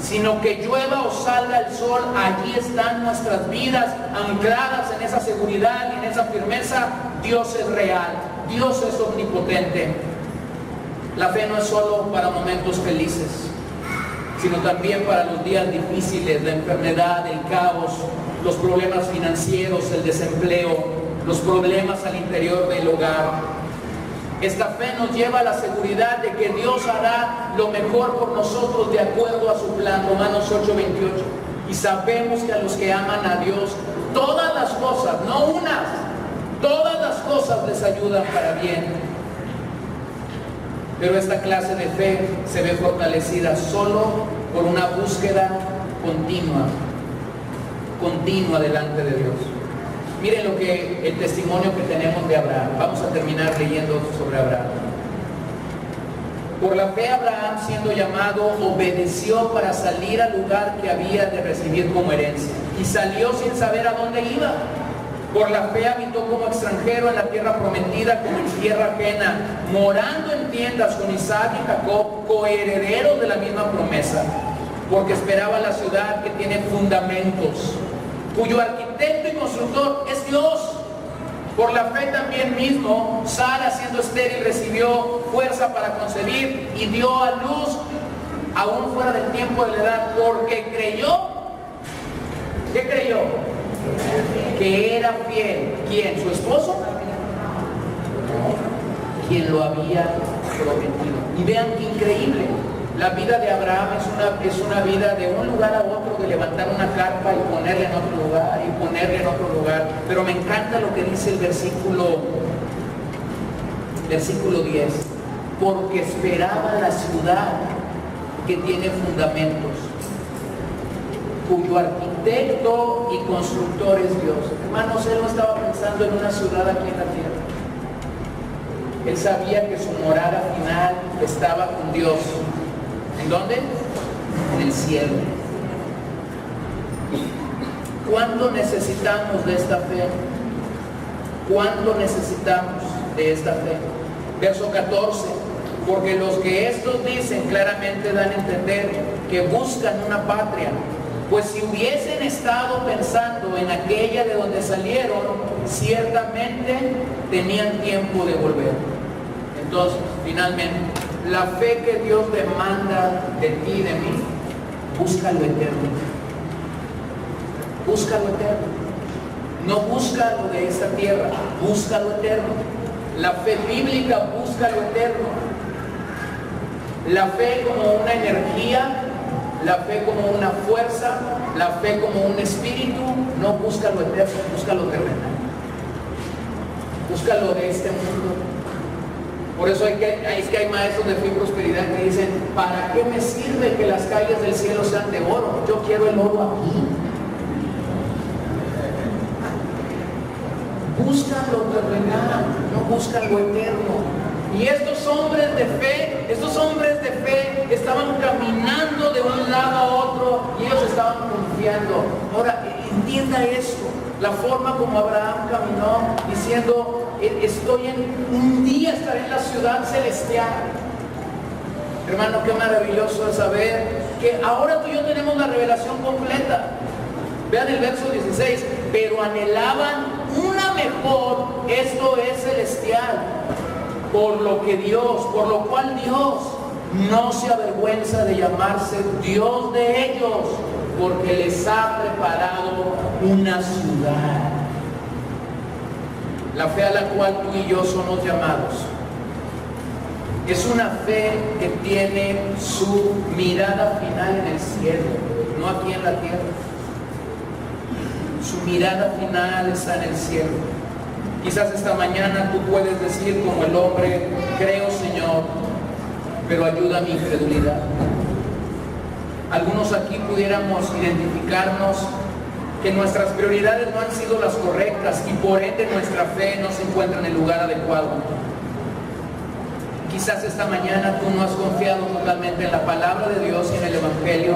sino que llueva o salga el sol, allí están nuestras vidas ancladas en esa seguridad y en esa firmeza. Dios es real, Dios es omnipotente. La fe no es solo para momentos felices, sino también para los días difíciles, la enfermedad, el caos, los problemas financieros, el desempleo, los problemas al interior del hogar. Esta fe nos lleva a la seguridad de que Dios hará lo mejor por nosotros de acuerdo a su plan, Romanos 8:28. Y sabemos que a los que aman a Dios, todas las cosas, no unas, todas las cosas les ayudan para bien. Pero esta clase de fe se ve fortalecida solo por una búsqueda continua delante de Dios. Miren el testimonio que tenemos de Abraham. Vamos a terminar leyendo sobre Abraham. Por la fe Abraham, siendo llamado, obedeció para salir al lugar que había de recibir como herencia, y salió sin saber a dónde iba. Por la fe habitó como extranjero en la tierra prometida, como en tierra ajena, morando en tiendas con Isaac y Jacob, coherederos de la misma promesa, porque esperaba la ciudad que tiene fundamentos, cuyo arquitecto y constructor es Dios. Por la fe también mismo, Sara, siendo estéril, recibió fuerza para concebir y dio a luz aún fuera del tiempo de la edad, porque creyó. ¿Qué creyó? Que era fiel. ¿Quién? ¿Su esposo? Quien lo había prometido. Y vean qué increíble. La vida de Abraham es una vida de un lugar a otro, de levantar una carpa y ponerla en otro lugar, y ponerla en otro lugar. Pero me encanta lo que dice el versículo 10. Porque esperaba la ciudad que tiene fundamentos, cuyo arquitecto y constructor es Dios. Hermanos, él no estaba pensando en una ciudad aquí en la tierra. Él sabía que su morada final estaba con Dios. ¿En dónde? En el cielo. ¿Cuánto necesitamos de esta fe? ¿Cuánto necesitamos de esta fe? Verso 14. Porque los que estos dicen claramente dan a entender que buscan una patria. Pues si hubiesen estado pensando en aquella de donde salieron, ciertamente tenían tiempo de volver. Entonces, finalmente, la fe que Dios demanda de ti y de mí, busca lo eterno. Busca lo eterno. No busca lo de esta tierra, busca lo eterno. La fe bíblica busca lo eterno. La fe como una energía, la fe como una fuerza, la fe como un espíritu, no busca lo eterno, busca lo terrenal. Busca lo de este mundo. Por eso hay maestros de fe y prosperidad que dicen, ¿para qué me sirve que las calles del cielo sean de oro? Yo quiero el oro aquí. Buscan lo terrenal, no buscan lo eterno. Y estos hombres de fe estaban caminando de un lado a otro y ellos estaban confiando. Ahora, entienda esto, la forma como Abraham caminó diciendo, un día estaré en la ciudad celestial. Hermano, qué maravilloso es saber que ahora tú y yo tenemos la revelación completa. Vean el verso 16, pero anhelaban una mejor, esto es celestial, por lo cual Dios no se avergüenza de llamarse Dios de ellos, porque les ha preparado una ciudad. La fe a la cual tú y yo somos llamados es una fe que tiene su mirada final en el cielo, no aquí en la tierra. Su mirada final está en el cielo. Quizás esta mañana tú puedes decir como el hombre, creo Señor, pero ayuda a mi incredulidad. Algunos aquí pudiéramos identificarnos que nuestras prioridades no han sido las correctas y por ende nuestra fe no se encuentra en el lugar adecuado. Quizás esta mañana tú no has confiado totalmente en la palabra de Dios y en el Evangelio.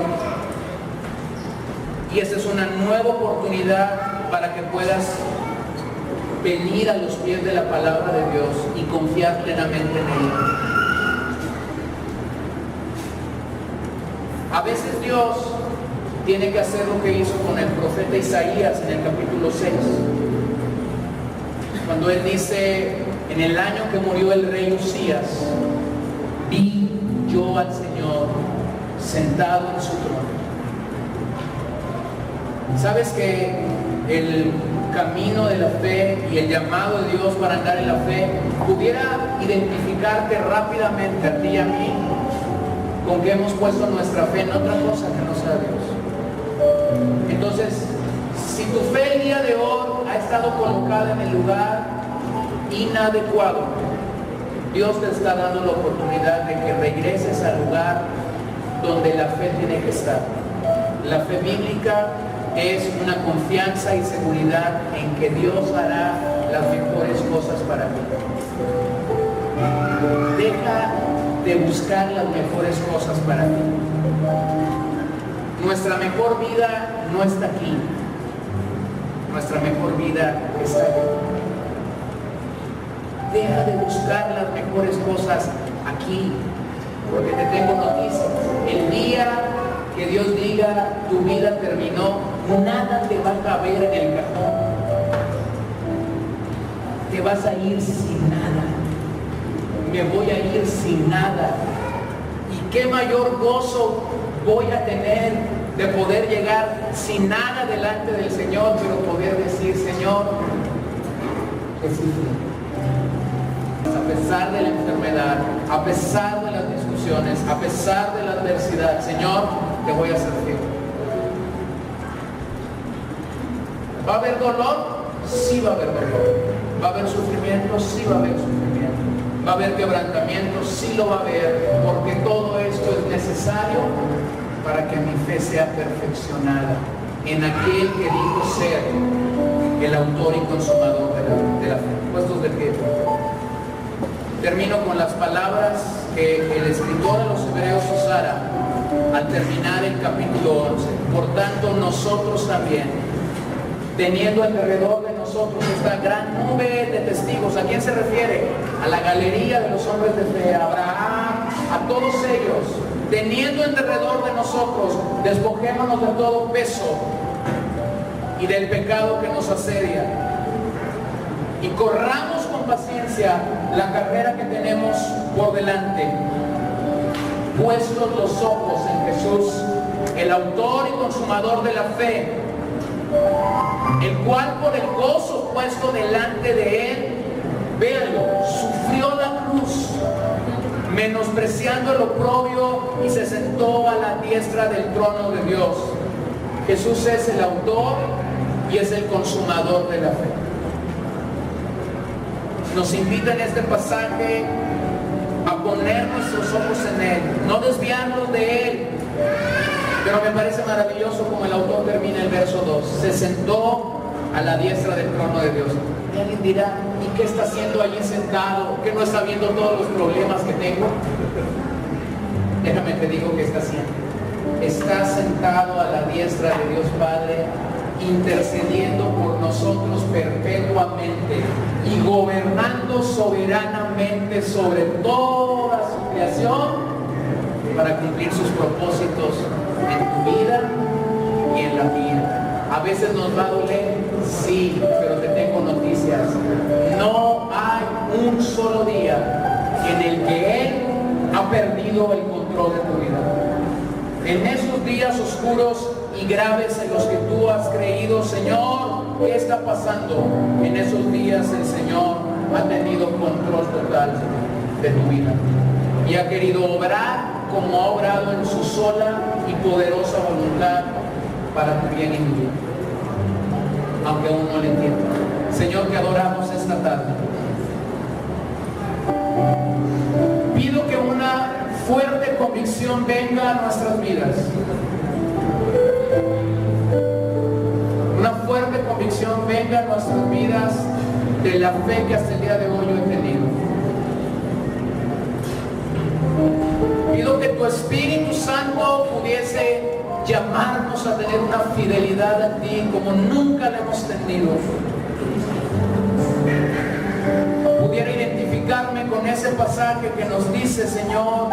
Y esta es una nueva oportunidad para que puedas venir a los pies de la palabra de Dios y confiar plenamente en ella. A veces Dios tiene que hacer lo que hizo con el profeta Isaías en el capítulo 6. Cuando él dice, en el año que murió el rey Usías, vi yo al Señor sentado en su trono. ¿Sabes que el camino de la fe y el llamado de Dios para andar en la fe pudiera identificarte rápidamente a ti y a mí con que hemos puesto nuestra fe en otra cosa que no sea Dios? Entonces, si tu fe el día de hoy ha estado colocada en el lugar inadecuado, Dios te está dando la oportunidad de que regreses al lugar donde la fe tiene que estar. La fe bíblica es una confianza y seguridad en que Dios hará las mejores cosas para ti. Deja de buscar las mejores cosas para ti. Nuestra mejor vida no está aquí. Nuestra mejor vida está aquí. Deja de buscar las mejores cosas aquí, porque te tengo noticias. El día que Dios diga tu vida terminó, nada te va a caber en el cajón. Te vas a ir sin nada. Me voy a ir sin nada. Y qué mayor gozo voy a tener de poder llegar sin nada delante del Señor, pero poder decir: Señor, Jesús, a pesar de la enfermedad, a pesar de las discusiones, a pesar de la adversidad, Señor, te voy a hacer fiel. ¿Va a haber dolor? Sí va a haber dolor. ¿Va a haber sufrimiento? Sí va a haber sufrimiento. ¿Va a haber quebrantamiento? Sí lo va a haber, porque todo esto es necesario para que mi fe sea perfeccionada en aquel que dijo ser el autor y consumador de la fe. Puestos de pie. Termino con las palabras que el escritor a los Hebreos usara al terminar el capítulo 11. Por tanto, nosotros también, teniendo alrededor de nosotros esta gran nube de testigos. ¿A quién se refiere? A la galería de los hombres de fe, a Abraham, a todos ellos. Teniendo alrededor de nosotros, despojémonos de todo peso y del pecado que nos asedia, y corramos con paciencia la carrera que tenemos por delante, puestos los ojos en Jesús, el autor y consumador de la fe, el cual por el gozo puesto delante de él, véanlo, sufrió la cruz, menospreciando el oprobio, y se sentó a la diestra del trono de Dios. Jesús es el autor y es el consumador de la fe. Nos invita en este pasaje a poner nuestros ojos en Él, no desviarnos de Él. Pero me parece maravilloso como el autor termina el verso 2. Se sentó a la diestra del trono de Dios. Y alguien dirá: ¿y qué está haciendo allí sentado? ¿Que no está viendo todos los problemas que tengo? Déjame te digo qué está haciendo. Está sentado a la diestra de Dios Padre, intercediendo por nosotros perpetuamente y gobernando soberanamente sobre toda su creación para cumplir sus propósitos en tu vida y en la mía. A veces nos va a doler, sí, pero te tengo noticias. No hay un solo día en el que Él ha perdido el control de tu vida. En esos días oscuros y graves en los que tú has creído: Señor, ¿qué está pasando? En esos días el Señor ha tenido control total de tu vida y ha querido obrar como ha obrado en su sola y poderosa voluntad para tu bien y mi vida, aunque aún no le entiendo. Señor, te adoramos esta tarde. Pido que una fuerte convicción venga a nuestras vidas. Una fuerte convicción venga a nuestras vidas de la fe que hasta el día de hoy yo he tenido. Pido que tu Espíritu Santo pudiese llamarnos a tener una fidelidad a ti como nunca la hemos tenido. Pudiera identificarme con ese pasaje que nos dice, Señor,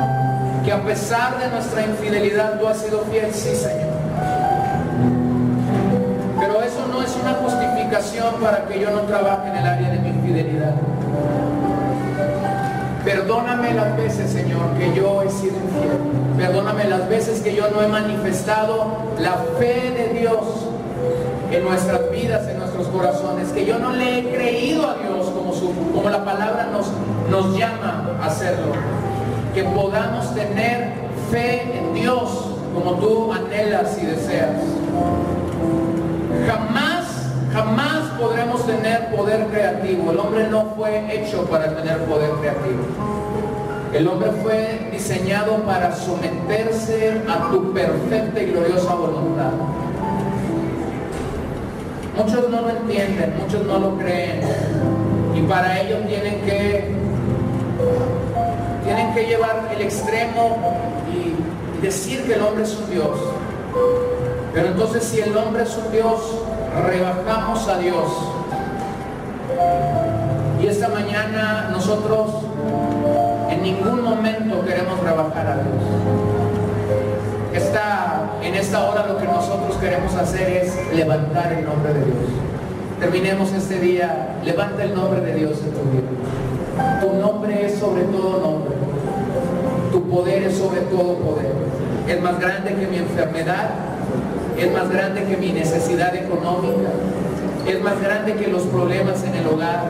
que a pesar de nuestra infidelidad tú has sido fiel. Sí, Señor. Pero eso no es una justificación para que yo no trabaje en el área de mi infidelidad. Perdóname las veces, Señor, que yo he sido infiel. Perdóname las veces que yo no he manifestado la fe de Dios en nuestras vidas, en nuestros corazones, que yo no le he creído a Dios como la palabra nos llama a hacerlo. Que podamos tener fe en Dios como tú anhelas y deseas. Jamás podremos tener poder creativo. El hombre no fue hecho para tener poder creativo. El hombre fue diseñado para someterse a tu perfecta y gloriosa voluntad. Muchos no lo entienden, muchos no lo creen, y para ello tienen que que llevar el extremo y decir que el hombre es un Dios. Pero entonces, si el hombre es un Dios, rebajamos a Dios. Y esta mañana nosotros en ningún momento queremos rebajar a Dios. En esta hora lo que nosotros queremos hacer es levantar el nombre de Dios. Terminemos este día, levanta el nombre de Dios en tu vida. Tu nombre es sobre todo nombre. Tu poder es sobre todo poder. Es más grande que mi enfermedad, es más grande que mi necesidad económica, es más grande que los problemas en el hogar,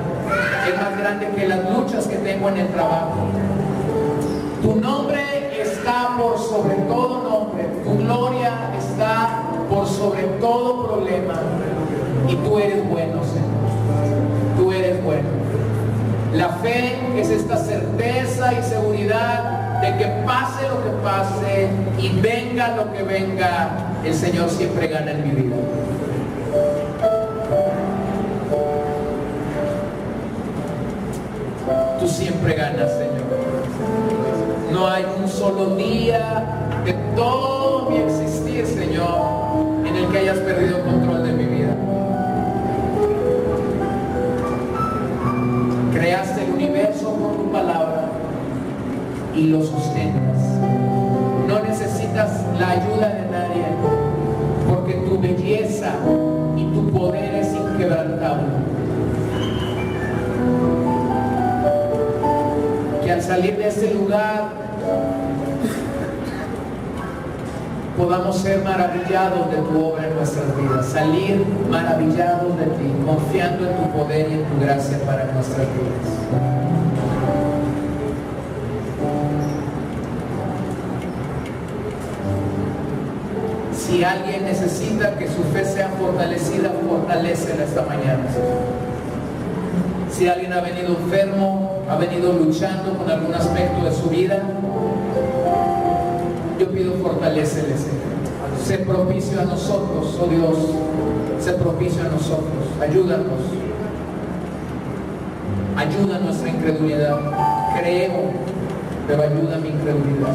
es más grande que las luchas que tengo en el trabajo. Tu nombre está por sobre todo nombre, tu gloria está por sobre todo problema, y tú eres bueno, Señor. Tú eres bueno. La fe es esta certeza y seguridad de que pase lo que pase y venga lo que venga, el Señor siempre gana en mi vida. Tú siempre ganas, Señor. No hay un solo día de todo mi existir, Señor, en el que hayas perdido control de mi vida. Creaste el universo con tu palabra y lo sustentas. No necesitas la ayuda de nadie, porque tu belleza y tu poder es inquebrantable. Que al salir de este lugar podamos ser maravillados de tu obra en nuestras vidas, salir maravillados de ti, confiando en tu poder y en tu gracia para nuestras vidas. Si alguien necesita que su fe sea fortalecida, fortalécela esta mañana. Si alguien ha venido enfermo, ha venido luchando con algún aspecto de su vida, yo pido fortalécele, Señor. Sé propicio a nosotros, oh Dios, sé propicio a nosotros. Ayúdanos. Ayuda nuestra incredulidad. Creo, pero ayuda mi incredulidad.